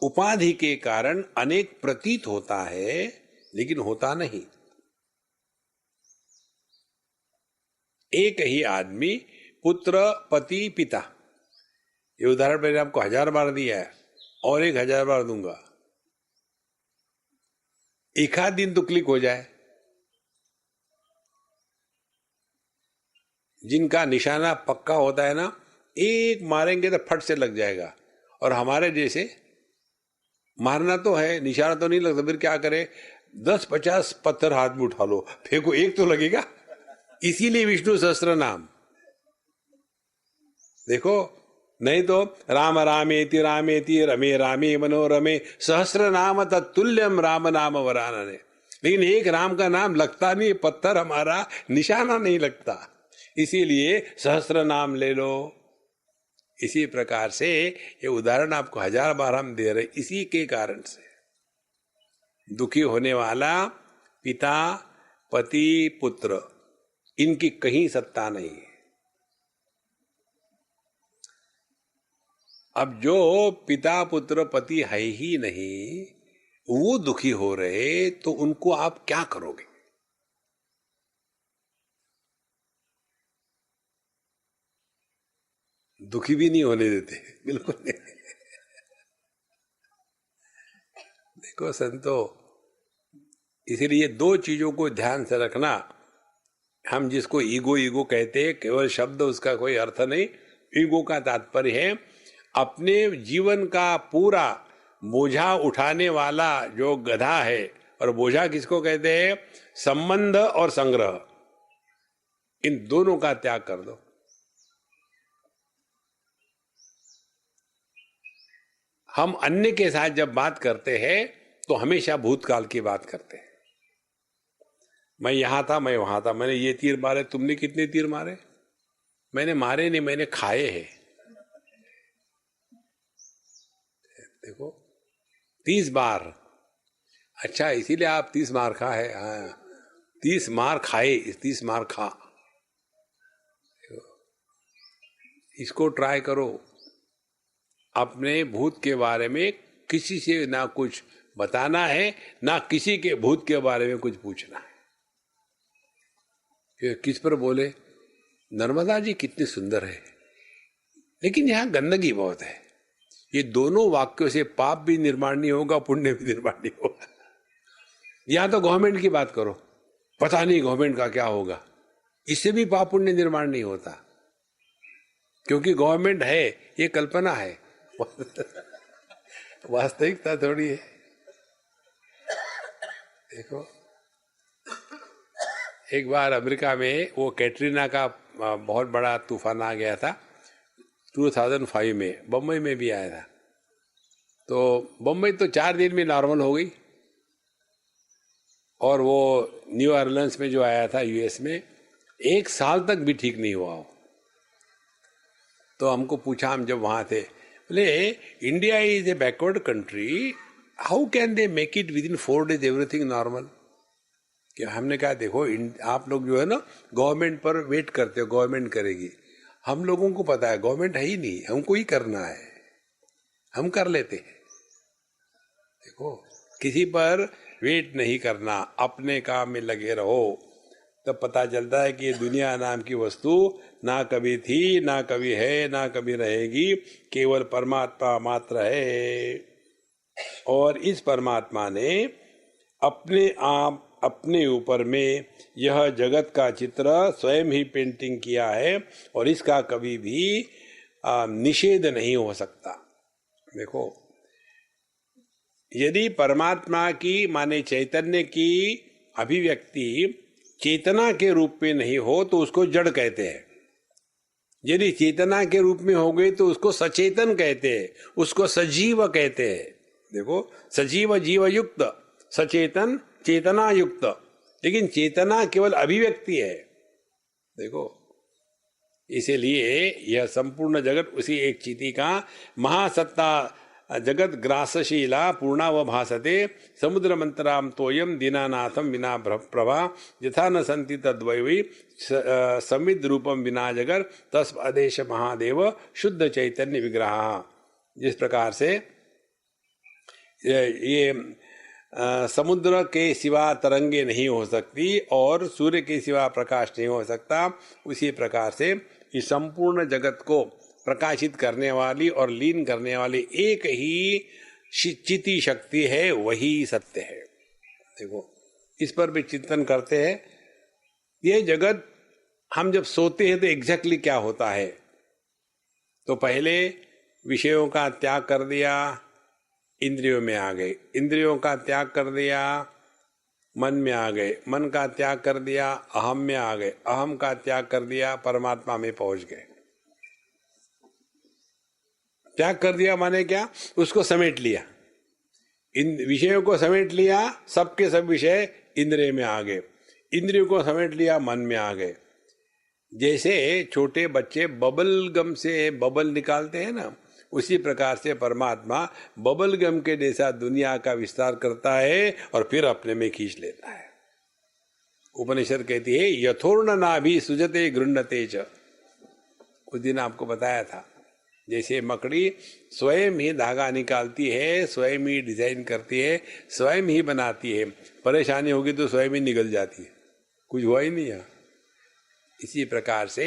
उपाधि के कारण अनेक प्रतीत होता है, लेकिन होता नहीं। एक ही आदमी, पुत्र, पति, पिता, ये उदाहरण मैंने आपको 1000 बार दिया है और 1000 बार दूंगा। एक आध दिन तो क्लिक हो जाए। जिनका निशाना पक्का होता है ना, एक मारेंगे तो फट से लग जाएगा। और हमारे जैसे मारना तो है, निशाना तो नहीं लगता, फिर क्या करे? 10-50 पत्थर हाथ में उठा लो, फेंको, एक तो लगेगा। इसीलिए विष्णु सहस्त्र नाम। देखो, नहीं तो राम रामेति रमे रामे मनोरमे सहस्र नाम तत्तुल्यम राम नाम वरानने। लेकिन एक राम का नाम लगता नहीं, पत्थर हमारा निशाना नहीं लगता, इसीलिए सहस्र नाम ले लो। इसी प्रकार से ये उदाहरण आपको 1000 बार हम दे रहे, इसी के कारण से। दुखी होने वाला पिता, पति, पुत्र, इनकी कहीं सत्ता नहीं है। अब जो पिता, पुत्र, पति है ही नहीं, वो दुखी हो रहे, तो उनको आप क्या करोगे? दुखी भी नहीं होने देते, बिल्कुल नहीं। देखो संतो, इसीलिए 2 चीजों को ध्यान से रखना। हम जिसको ईगो ईगो कहते हैं, केवल शब्द, उसका कोई अर्थ नहीं। ईगो का तात्पर्य है अपने जीवन का पूरा बोझा उठाने वाला जो गधा है। और बोझा किसको कहते हैं? संबंध और संग्रह, इन दोनों का त्याग कर दो। हम अन्य के साथ जब बात करते हैं तो हमेशा भूतकाल की बात करते हैं। मैं यहां था, मैं वहां था, मैंने ये तीर मारे, तुमने कितने तीर मारे? मैंने मारे नहीं, मैंने खाए हैं। देखो, 30 बार। अच्छा, इसीलिए आप 30 मार खा है? हाँ, 30 मार खाए, 30 मार खा। इसको ट्राई करो। अपने भूत के बारे में किसी से ना कुछ बताना है, ना किसी के भूत के बारे में कुछ पूछना है। किस पर बोले, नर्मदा जी कितनी सुंदर है, लेकिन यहां गंदगी बहुत है। ये दोनों वाक्यों से पाप भी निर्माण नहीं होगा, पुण्य भी निर्माण नहीं होगा। या तो गवर्नमेंट की बात करो, पता नहीं गवर्नमेंट का क्या होगा, इससे भी पाप पुण्य निर्माण नहीं होता, क्योंकि गवर्नमेंट है, ये कल्पना है, वास्तविकता थोड़ी है। देखो, एक बार अमेरिका में वो कैटरीना का बहुत बड़ा तूफान आ गया था 2005 में, बम्बई में भी आया था। तो बम्बई तो 4 दिन में नॉर्मल हो गई, और वो न्यू ऑरलियंस में जो आया था यूएस में, 1 साल तक भी ठीक नहीं हुआ हो। तो हमको पूछा, हम जब वहां थे, बोले India is a backward country, how can they make it with in 4 days everything normal? कि हमने कहा, देखो आप लोग जो है ना गवर्नमेंट पर वेट करते हो, गवर्नमेंट करेगी। हम लोगों को पता है गवर्नमेंट है ही नहीं, हमको ही करना है, हम कर लेते हैं। देखो, किसी पर वेट नहीं करना, अपने काम में लगे रहो, तब पता चलता है कि ये दुनिया नाम की वस्तु ना कभी थी, ना कभी है, ना कभी रहेगी, केवल परमात्मा मात्र है। और इस परमात्मा ने अपने आप, अपने ऊपर में यह जगत का चित्र स्वयं ही पेंटिंग किया है, और इसका कभी भी निषेध नहीं हो सकता। देखो, यदि परमात्मा की माने चैतन्य की अभिव्यक्ति चेतना के रूप में नहीं हो तो उसको जड़ कहते हैं। यदि चेतना के रूप में हो गई तो उसको सचेतन कहते हैं, उसको सजीव कहते हैं। देखो, सजीव जीव युक्त, सचेतन चेतना युक्त, लेकिन चेतना केवल अभिव्यक्ति है। देखो, इसीलिए यह संपूर्ण जगत उसी एक चीति का महासत्ता जगत ग्रासशीला पूर्णा व भासते समुद्र मंतराम तोयम दीनानाथम विना प्रभा यथा न संति तद्वै समिद रूपम विना जगर तस्म आदेश महादेव शुद्ध चैतन्य विग्रह। जिस प्रकार से ये समुद्र के सिवा तरंगे नहीं हो सकती और सूर्य के सिवा प्रकाश नहीं हो सकता, उसी प्रकार से इस संपूर्ण जगत को प्रकाशित करने वाली और लीन करने वाली एक ही चिति शक्ति है, वही सत्य है। देखो, इस पर भी चिंतन करते हैं। ये जगत, हम जब सोते हैं तो एग्जैक्टली क्या होता है? तो पहले विषयों का त्याग कर दिया, इंद्रियों में आ गए, इंद्रियों का त्याग कर दिया, मन में आ गए, मन का त्याग कर दिया, अहम में आ गए, अहम का त्याग कर दिया, परमात्मा में पहुंच गए। त्याग कर दिया माने क्या? उसको समेट लिया, इन विषयों को समेट लिया, सबके सब विषय इंद्रिय में आ गए, इंद्रियों को समेट लिया, मन में आ गए। जैसे छोटे बच्चे बबल गम से बबल निकालते हैं ना, उसी प्रकार से परमात्मा बबल गम के जैसा दुनिया का विस्तार करता है और फिर अपने में खींच लेता है। उपनिषद कहती है यथोर्ण नाभि सुजते गृह्णते च। उस दिन आपको बताया था, जैसे मकड़ी स्वयं ही धागा निकालती है, स्वयं ही डिजाइन करती है, स्वयं ही बनाती है, परेशानी होगी तो स्वयं ही निकल जाती है, कुछ हुआ ही नहीं है। इसी प्रकार से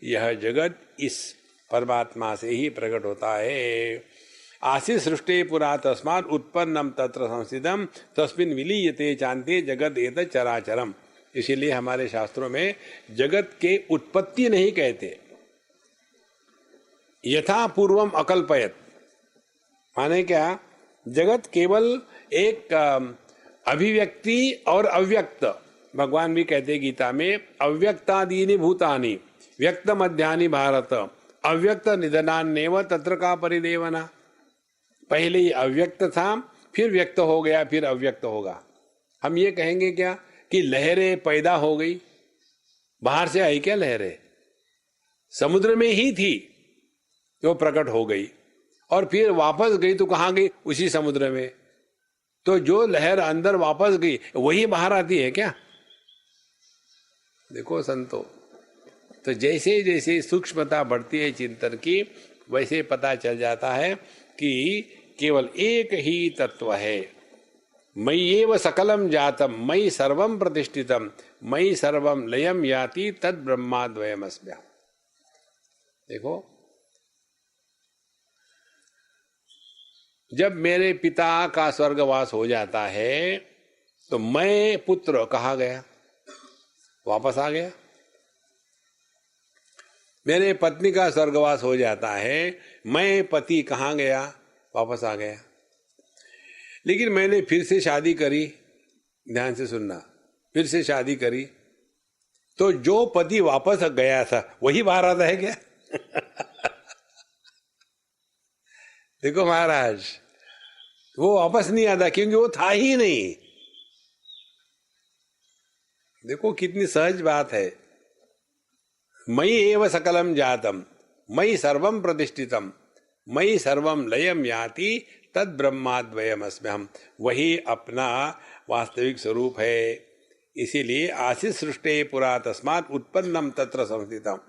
यह जगत इस परमात्मा से ही प्रकट होता है। आसीत् सृष्टि पुरा तस्मात् उत्पन्नम तत्र संस्थितम तस्मिन् विलीयते चान्ते जगत एतत् चराचरम। इसीलिए हमारे शास्त्रों में जगत के उत्पत्ति नहीं कहते, यथा पूर्वम अकल्पयत। माने क्या? जगत केवल एक अभिव्यक्ति और अव्यक्त, भगवान भी कहते गीता में अव्यक्तादीनि भूतानि व्यक्त मध्यानि भारत अव्यक्त निधनान्नेव तत्र का परिदेवना। पहले ही अव्यक्त था, फिर व्यक्त हो गया, फिर अव्यक्त होगा। हम ये कहेंगे क्या कि लहरें पैदा हो गई? बाहर से आई क्या लहरें? समुद्र में ही थी जो प्रकट हो गई और फिर वापस गई तो कहां गई? उसी समुद्र में। तो जो लहर अंदर वापस गई वही बाहर आती है क्या? देखो संतो, तो जैसे जैसे सूक्ष्मता बढ़ती है चिंतन की, वैसे पता चल जाता है कि केवल एक ही तत्व है। मयि एव सकलम जातम मयि सर्वम प्रतिष्ठितम मयि सर्वम लयम याति तद ब्रह्माद्वयमस्म्यहम्। देखो, जब मेरे पिता का स्वर्गवास हो जाता है तो मैं पुत्र कहाँ गया? वापस आ गया। मेरे पत्नी का स्वर्गवास हो जाता है, मैं पति कहाँ गया? वापस आ गया। लेकिन मैंने फिर से शादी करी, ध्यान से सुनना, फिर से शादी करी तो जो पति वापस गया था वही बाहर आता है क्या? देखो महाराज, वो वापस नहीं आता क्योंकि वो था ही नहीं। देखो कितनी सहज बात है। मयि एव सकलम जातम मयि सर्वम प्रतिष्ठितम मयि सर्वम लयम याति तद ब्रह्माद्वयमस्म्यहम्। वही अपना वास्तविक स्वरूप है। इसीलिए आसीत् सृष्टि पुरा तस्मात् उत्पन्नम तत्र संस्थितम।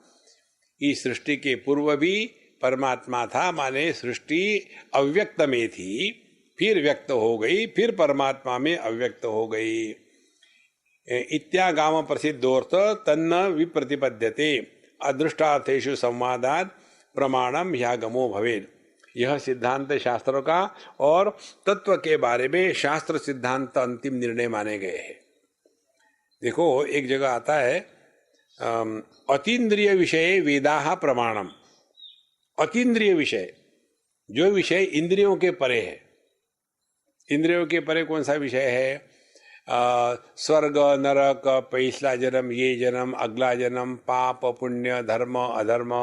इस सृष्टि के पूर्व भी परमात्मा था, माने सृष्टि अव्यक्त में थी, फिर व्यक्त हो गई, फिर परमात्मा में अव्यक्त हो गई। इत्यागाम प्रसिद्धोर्थ तन्न विप्रतिपद्यते अदृष्टार्थेषु संवादात् प्रमाणम ह्यागमो भवेत्। यह सिद्धांत शास्त्रों का और तत्व के बारे में शास्त्र सिद्धांत अंतिम निर्णय माने गए हैं। देखो एक जगह आता है अतीन्द्रिय विषय वेदाः प्रमाणम। अतीन्द्रिय विषय, जो विषय इंद्रियों के परे है। इंद्रियों के परे कौन सा विषय है? स्वर्ग नरक, पिछला जन्म, ये जन्म, अगला जन्म, पाप पुण्य, धर्म अधर्म,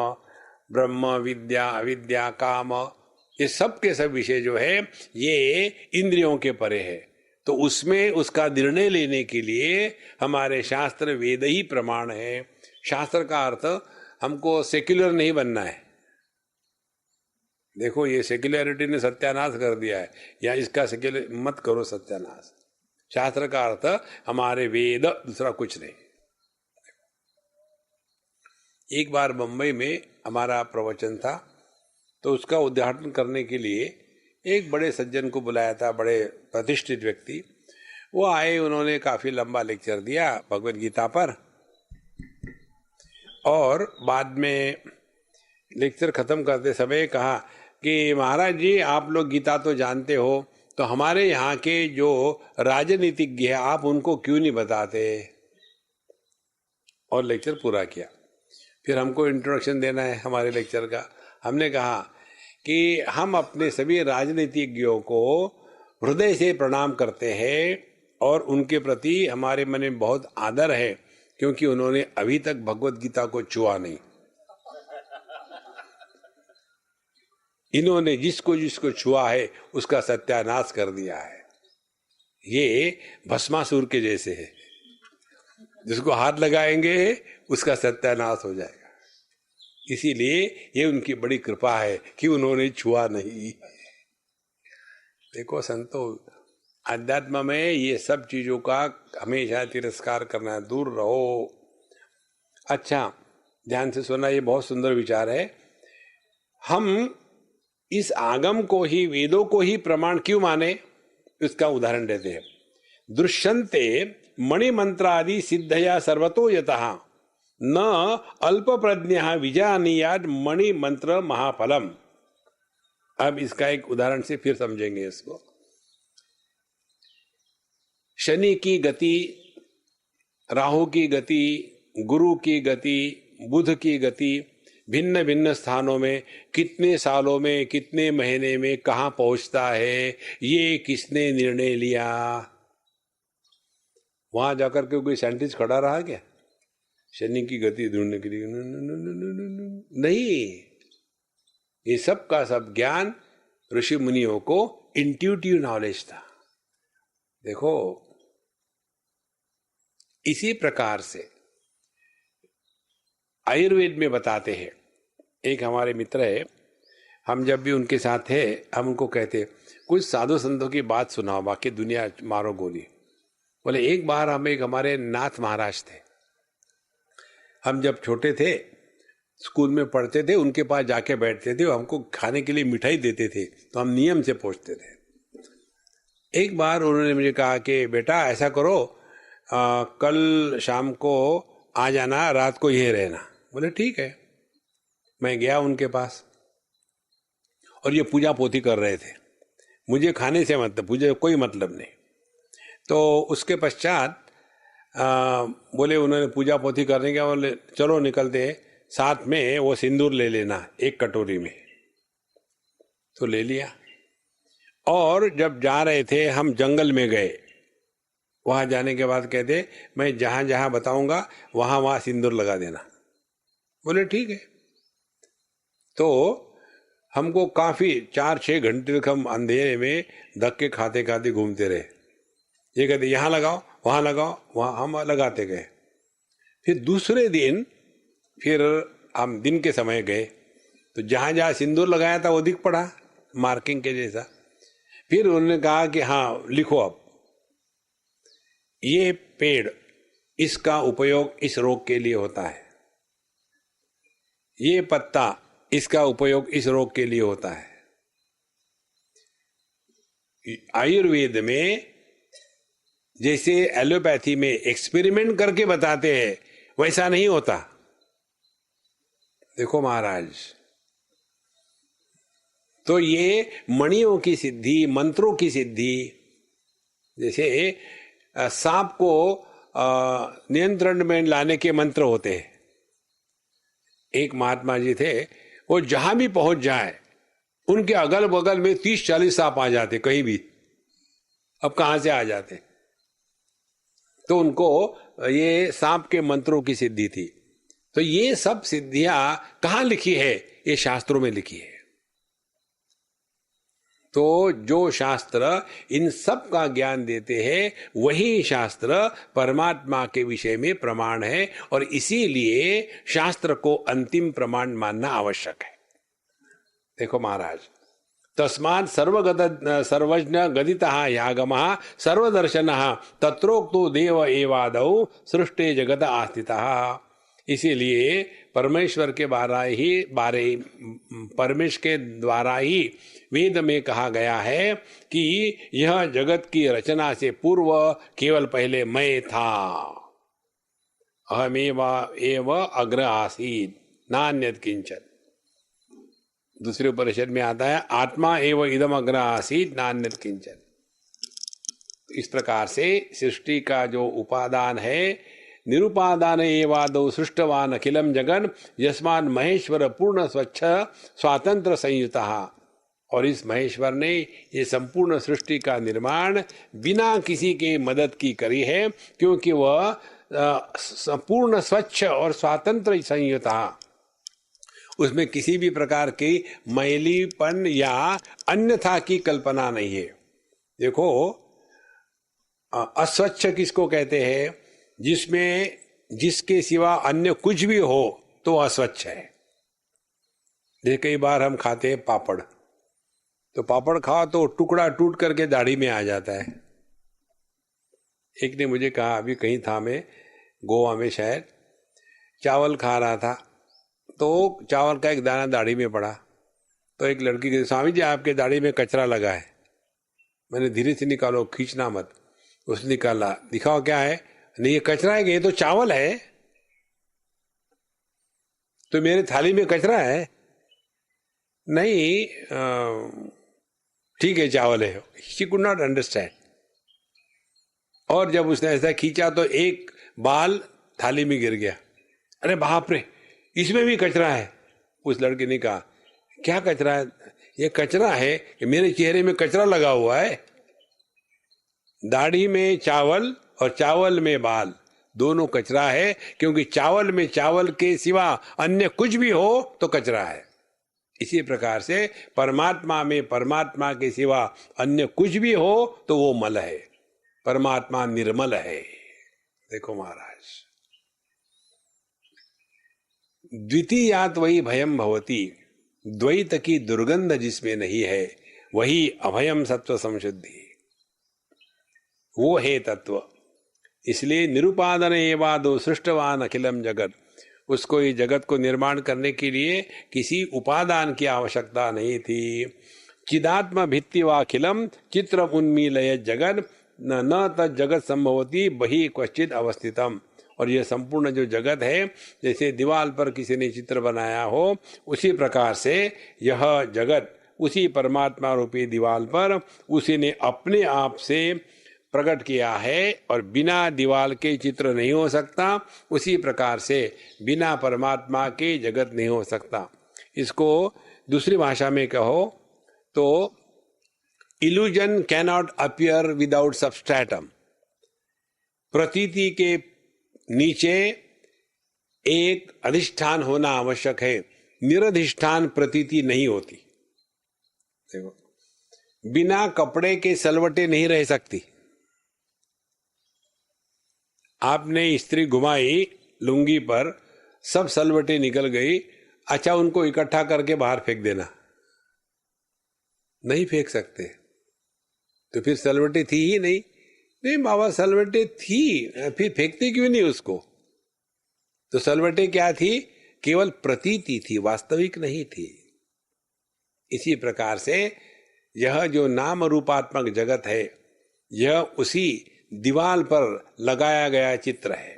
ब्रह्म विद्या अविद्या, काम, ये सब के सब विषय जो है ये इंद्रियों के परे है। तो उसमें उसका निर्णय लेने के लिए हमारे शास्त्र वेद ही प्रमाण है। शास्त्र का अर्थ हमको सेक्युलर नहीं बनना है। देखो ये सेक्युलरिटी ने सत्यानाश कर दिया है, या इसका सेक्युलर मत करो सत्यानाश। शास्त्र का अर्थ हमारे वेद, दूसरा कुछ नहीं। एक बार मुंबई में हमारा प्रवचन था, तो उसका उद्घाटन करने के लिए एक बड़े सज्जन को बुलाया था, बड़े प्रतिष्ठित व्यक्ति। वो आए, उन्होंने काफी लंबा लेक्चर दिया भगवद गीता पर, और बाद में लेक्चर खत्म करते समय कहा कि महाराज जी आप लोग गीता तो जानते हो, तो हमारे यहाँ के जो राजनीतिज्ञ हैं आप उनको क्यों नहीं बताते? और लेक्चर पूरा किया। फिर हमको इंट्रोडक्शन देना है हमारे लेक्चर का। हमने कहा कि हम अपने सभी राजनीतिज्ञों को हृदय से प्रणाम करते हैं और उनके प्रति हमारे मन में बहुत आदर है, क्योंकि उन्होंने अभी तक भगवत गीता को छुआ नहीं। इन्होंने जिसको जिसको छुआ है उसका सत्यानाश कर दिया है। ये भस्मासुर के जैसे है, जिसको हाथ लगाएंगे उसका सत्यानाश हो जाएगा। इसीलिए ये उनकी बड़ी कृपा है कि उन्होंने छुआ नहीं। देखो संतो, अध्यात्म में ये सब चीजों का हमेशा तिरस्कार करना, दूर रहो। अच्छा, ध्यान से सुना, ये बहुत सुंदर विचार है। हम इस आगम को ही, वेदों को ही प्रमाण क्यों माने, इसका उदाहरण देते हैं। दृश्यन्ते मणिमंत्रादि सिद्धया सर्वतो यतः न अल्प प्रज्ञा विजानीयाद मणिमंत्र महाफलम। अब इसका एक उदाहरण से फिर समझेंगे इसको। शनि की गति, राहु की गति, गुरु की गति, बुध की गति भिन्न भिन्न स्थानों में कितने सालों में, कितने महीने में कहां पहुंचता है, ये किसने निर्णय लिया? वहां जाकर के कोई साइंटिस्ट खड़ा रहा क्या शनि की गति ढूंढने के लिए? नहीं, ये सब का सब ज्ञान ऋषि मुनियों को इंट्यूटिव नॉलेज था। देखो, इसी प्रकार से आयुर्वेद में बताते हैं। एक हमारे मित्र है, हम जब भी उनके साथ थे हम उनको कहते कुछ साधु संतों की बात सुनाओ, बाकी दुनिया मारो गोली। बोले एक बार हम एक हमारे नाथ महाराज थे, हम जब छोटे थे स्कूल में पढ़ते थे, उनके पास जाके बैठते थे, हमको खाने के लिए मिठाई देते थे, तो हम नियम से पहुंचते थे। एक बार उन्होंने मुझे कहा कि बेटा ऐसा करो, कल शाम को आ जाना, रात को यहीं रहना। बोले ठीक है। मैं गया उनके पास और ये पूजा पोथी कर रहे थे। मुझे खाने से मतलब, पूजा कोई मतलब नहीं। तो उसके पश्चात बोले, उन्होंने पूजा पोथी करने के, बोले चलो निकलते, साथ में वो सिंदूर ले लेना एक कटोरी में। तो ले लिया और जब जा रहे थे हम जंगल में गए। वहां जाने के बाद कहते मैं जहां जहां बताऊंगा वहां वहां सिंदूर लगा देना। बोले ठीक है। तो हमको काफी 4-6 घंटे तक हम अंधेरे में धक्के खाते खाते घूमते रहे। ये कहते यहां लगाओ, वहां लगाओ, वहां, हम लगाते गए। फिर दूसरे दिन फिर हम दिन के समय गए, तो जहां जहां सिंदूर लगाया था वो दिख पड़ा मार्किंग के जैसा। फिर उन्होंने कहा कि हाँ लिखो, अब ये पेड़, इसका उपयोग इस रोग के लिए होता है, ये पत्ता, इसका उपयोग इस रोग के लिए होता है। आयुर्वेद में जैसे एलोपैथी में एक्सपेरिमेंट करके बताते हैं, वैसा नहीं होता। देखो महाराज, तो ये मणियों की सिद्धि, मंत्रों की सिद्धि, जैसे सांप को नियंत्रण में लाने के मंत्र होते हैं। एक महात्मा जी थे, वो जहां भी पहुंच जाए उनके अगल बगल में 30-40 सांप आ जाते कहीं भी। अब कहां से आ जाते? तो उनको ये सांप के मंत्रों की सिद्धि थी। तो ये सब सिद्धियां कहां लिखी है? ये शास्त्रों में लिखी है। तो जो शास्त्र इन सब का ज्ञान देते हैं, वही शास्त्र परमात्मा के विषय में प्रमाण है, और इसीलिए शास्त्र को अंतिम प्रमाण मानना आवश्यक है। देखो महाराज, तस्मात् सर्वज्ञ गदितः यागमः सर्वदर्शनः तत्रोक्तो देव एवादौ सृष्टे जगत आस्थितः। इसीलिए परमेश्वर के परमेश्वर के द्वारा ही वेद में कहा गया है कि यह जगत की रचना से पूर्व केवल पहले मैं था। अहमेव एव अग्र आसीत् नान्यत् किंचन। दूसरे उपनिषद में आता है आत्मा एव इदम अग्र आसीत् नान्यत् किंचन। इस प्रकार से सृष्टि का जो उपादान है, निरुपादान एवादौ सृष्टवान अखिलम जगन यस्मान महेश्वर पूर्ण स्वच्छ स्वातंत्र संयुतः। और इस महेश्वर ने ये संपूर्ण सृष्टि का निर्माण बिना किसी के मदद की करी है, क्योंकि वह पूर्ण स्वच्छ और स्वातंत्र संयुतः, उसमें किसी भी प्रकार की मैलीपन या अन्यथा की कल्पना नहीं है। देखो, अस्वच्छ किसको कहते हैं? जिसमें जिसके सिवा अन्य कुछ भी हो तो अस्वच्छ है। जैसे कई बार हम खाते हैं पापड़, तो पापड़ खाओ तो टुकड़ा टूट करके दाढ़ी में आ जाता है। एक ने मुझे कहा, अभी कहीं था मैं गोवा में, शायद चावल खा रहा था, तो चावल का एक दाना दाढ़ी में पड़ा, तो एक लड़की कहती, स्वामी जी आपके दाढ़ी में कचरा लगा है। मैंने धीरे से निकालो, खींचना मत। उसने निकाला, दिखाओ क्या है। नहीं ये कचरा है, ये तो चावल है। तो मेरे थाली में कचरा है? नहीं, ठीक है चावल है। She could not understand. और जब उसने ऐसा खींचा तो एक बाल थाली में गिर गया। अरे बाप रे, इसमें भी कचरा है। उस लड़के ने कहा, क्या कचरा है? ये कचरा है कि मेरे चेहरे में कचरा लगा हुआ है। दाढ़ी में चावल और चावल में बाल, दोनों कचरा है, क्योंकि चावल में चावल के सिवा अन्य कुछ भी हो तो कचरा है। इसी प्रकार से परमात्मा में परमात्मा के सिवा अन्य कुछ भी हो तो वो मल है। परमात्मा निर्मल है। देखो महाराज, द्वितीयात वही भयम भवती, द्वैत की दुर्गंध जिसमें नहीं है वही अभयम सत्व संशुद्धि, वो है तत्व। इसलिए निरुपादन एवादो सृष्टवान अखिलम जगत, उसको ये जगत को निर्माण करने के लिए किसी उपादान की आवश्यकता नहीं थी। चिदात्म भित्ति वाखिलम चित्र उन्मीलय जगन न तत् जगत संभवती बहि क्वचित अवस्थितम। और यह संपूर्ण जो जगत है, जैसे दीवार पर किसी ने चित्र बनाया हो, उसी प्रकार से यह जगत उसी परमात्मा रूपी दीवार पर उसी ने अपने आप से प्रकट किया है, और बिना दीवार के चित्र नहीं हो सकता। उसी प्रकार से बिना परमात्मा के जगत नहीं हो सकता। इसको दूसरी भाषा में कहो तो illusion cannot appear without substratum. प्रतीति के नीचे एक अधिष्ठान होना आवश्यक है, निरधिष्ठान प्रतीति नहीं होती। देखो, बिना कपड़े के सलवटे नहीं रह सकती। आपने इस्त्री घुमाई लुंगी पर, सब सलवटे निकल गई, अच्छा उनको इकट्ठा करके बाहर फेंक देना, नहीं फेंक सकते। तो फिर सलवटे थी ही नहीं। नहीं बाबा, सलवटे थी, फिर फेंकते क्यों नहीं उसको? तो सलवटे क्या थी? केवल प्रतीति थी, वास्तविक नहीं थी। इसी प्रकार से यह जो नाम रूपात्मक जगत है, यह उसी दीवाल पर लगाया गया चित्र है।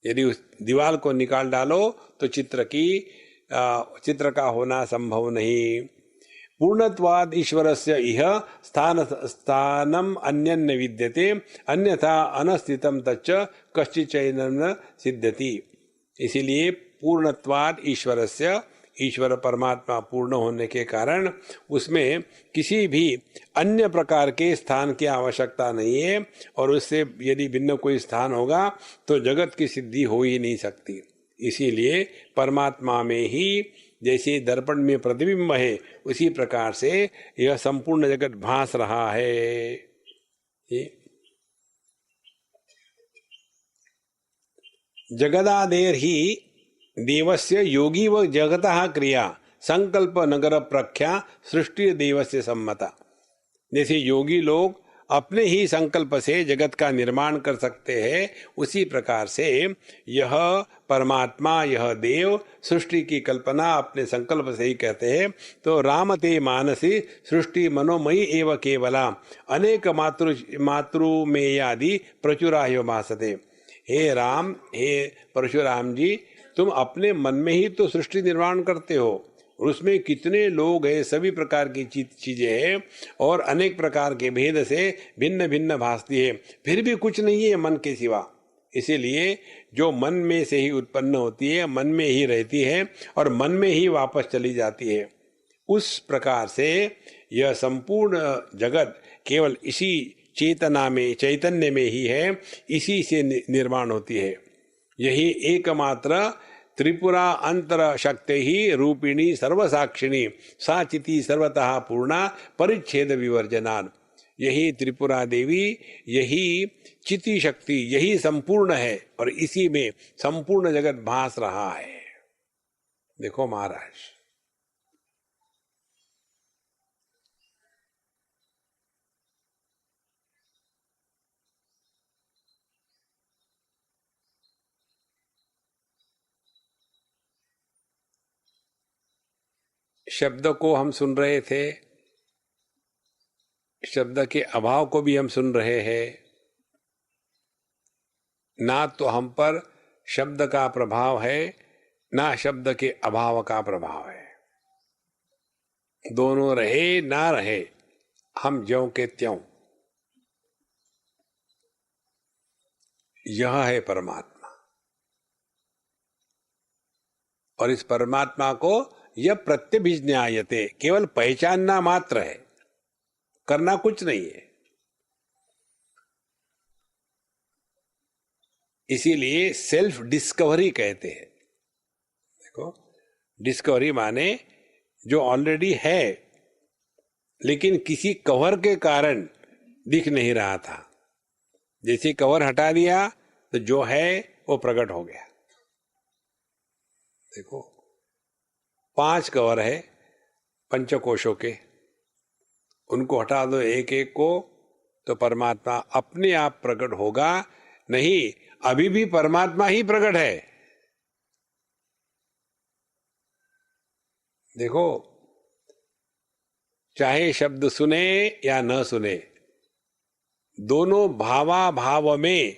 यदि उस दीवाल को निकाल डालो तो चित्र का होना संभव नहीं। पूर्णत्वाद ईश्वरस्य इह स्थानम अन्यन्न विद्यते अन्यथा अनस्थितम तच्च कश्चिच्चैनं सिद्ध्यति। इसीलिए पूर्णत्वाद ईश्वरस्य, ईश्वर परमात्मा पूर्ण होने के कारण उसमें किसी भी अन्य प्रकार के स्थान की आवश्यकता नहीं है, और उससे यदि भिन्न कोई स्थान होगा तो जगत की सिद्धि हो ही नहीं सकती। इसीलिए परमात्मा में ही जैसे दर्पण में प्रतिबिंब है, उसी प्रकार से यह संपूर्ण जगत भास रहा है। जगदादेर ही देवस्य योगी व जगतः क्रिया संकल्प नगर प्रख्या सृष्टि देवस्य सम्मता। जैसे योगी लोग अपने ही संकल्प से जगत का निर्माण कर सकते हैं, उसी प्रकार से यह परमात्मा, यह देव सृष्टि की कल्पना अपने संकल्प से ही कहते हैं। तो राम ते मानसी सृष्टि मनोमयी एवं केवला अनेक मातृमेयादि प्रचुराह्यो भासते। हे राम, हे परशुराम जी, तुम अपने मन में ही तो सृष्टि निर्माण करते हो, और उसमें कितने लोग हैं, सभी प्रकार की चीजें हैं, और अनेक प्रकार के भेद से भिन्न भिन्न भासती है, फिर भी कुछ नहीं है मन के सिवा। इसीलिए जो मन में से ही उत्पन्न होती है, मन में ही रहती है और मन में ही वापस चली जाती है, उस प्रकार से यह संपूर्ण जगत केवल इसी चेतना में, चैतन्य में ही है, इसी से निर्माण होती है। यही एकमात्र त्रिपुरा अंतर शक्ति ही रूपिणी सर्वसाक्षिणी साचिति सर्वतः पूर्णा परिच्छेद विवर्जनान। यही त्रिपुरा देवी, यही चिति शक्ति, यही संपूर्ण है और इसी में संपूर्ण जगत भास रहा है। देखो महाराज, शब्द को हम सुन रहे थे, शब्द के अभाव को भी हम सुन रहे हैं। ना तो हम पर शब्द का प्रभाव है, ना शब्द के अभाव का प्रभाव है। दोनों रहे ना रहे, हम ज्यों के त्यों। यह है परमात्मा। और इस परमात्मा को यह प्रत्यभिज्ञायते, केवल पहचानना मात्र है, करना कुछ नहीं है। इसीलिए सेल्फ डिस्कवरी कहते हैं। देखो, डिस्कवरी माने जो ऑलरेडी है लेकिन किसी कवर के कारण दिख नहीं रहा था। जैसे कवर हटा दिया तो जो है वो प्रकट हो गया। देखो, 5 कवर है पंचकोशों के, उनको हटा दो एक एक को तो परमात्मा अपने आप प्रकट होगा। नहीं, अभी भी परमात्मा ही प्रकट है। देखो, चाहे शब्द सुने या न सुने, दोनों भावा भाव में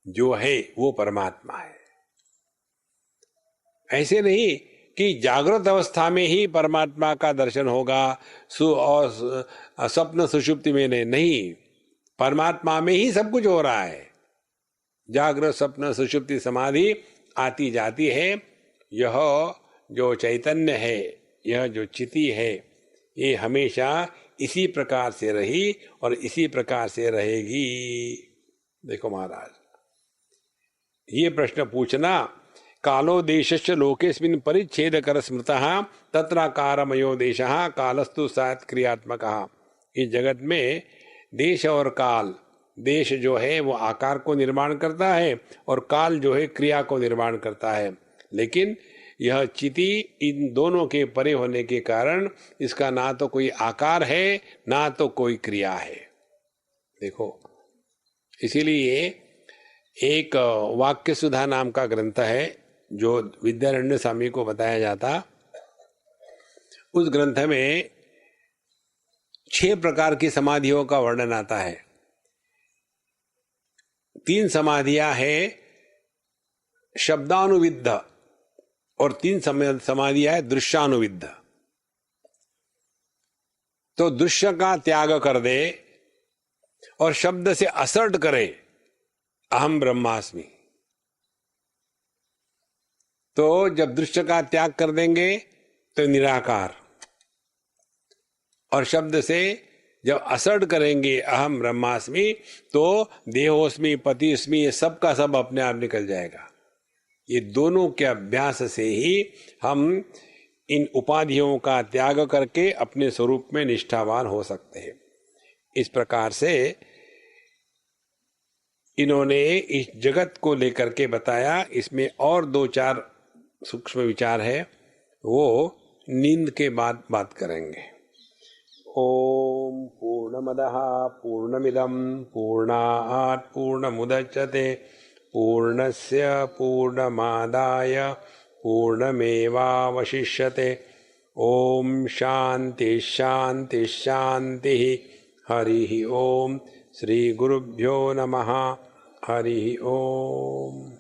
जो है वो परमात्मा है। ऐसे नहीं कि जागृत अवस्था में ही परमात्मा का दर्शन होगा और स्वप्न सुषुप्ति में नहीं, परमात्मा में ही सब कुछ हो रहा है। जागृत स्वप्न सुषुप्ति समाधि आती जाती है। यह जो चैतन्य है, यह जो चिति है, ये हमेशा इसी प्रकार से रही और इसी प्रकार से रहेगी। देखो महाराज, ये प्रश्न पूछना, कालो देशस्य लोकेस्मिन् परिच्छेदकर स्मृतः तत्राकारमयो देशः कालस्तु सात क्रियात्मकः। इस जगत में देश और काल, देश जो है वो आकार को निर्माण करता है और काल जो है क्रिया को निर्माण करता है। लेकिन यह चिति इन दोनों के परे होने के कारण इसका ना तो कोई आकार है ना तो कोई क्रिया है। देखो, इसीलिए एक वाक्य सुधा नाम का ग्रंथ है जो विद्यारण्य स्वामी को बताया जाता। उस ग्रंथ में 6 प्रकार की समाधियों का वर्णन आता है। 3 समाधियां हैं शब्दानुविद्ध और 3 समाधियां है दृश्यानुविद्ध। तो दृश्य का त्याग कर दे और शब्द से असर्ट करे अहम ब्रह्मास्मि। तो जब दृश्य का त्याग कर देंगे तो निराकार, और शब्द से जब असर्ट करेंगे अहम ब्रह्मास्मि तो देहोस्मि पतिस्मि, ये सब का सब अपने आप निकल जाएगा। ये दोनों के अभ्यास से ही हम इन उपाधियों का त्याग करके अपने स्वरूप में निष्ठावान हो सकते हैं। इस प्रकार से इन्होंने इस जगत को लेकर के बताया। इसमें और 2-4 सूक्ष्म विचार है, वो नींद के बाद बात करेंगे। ओम पूर्णमदः पूर्णमिदं पूर्णात् पूर्णमुदच्यते पूर्णस्य पूर्णमादाय पूर्णमेवावशिष्यते। ओम शांति शांति शांति। हरि ओम। श्री गुरुभ्यो नमः। हरि ओम।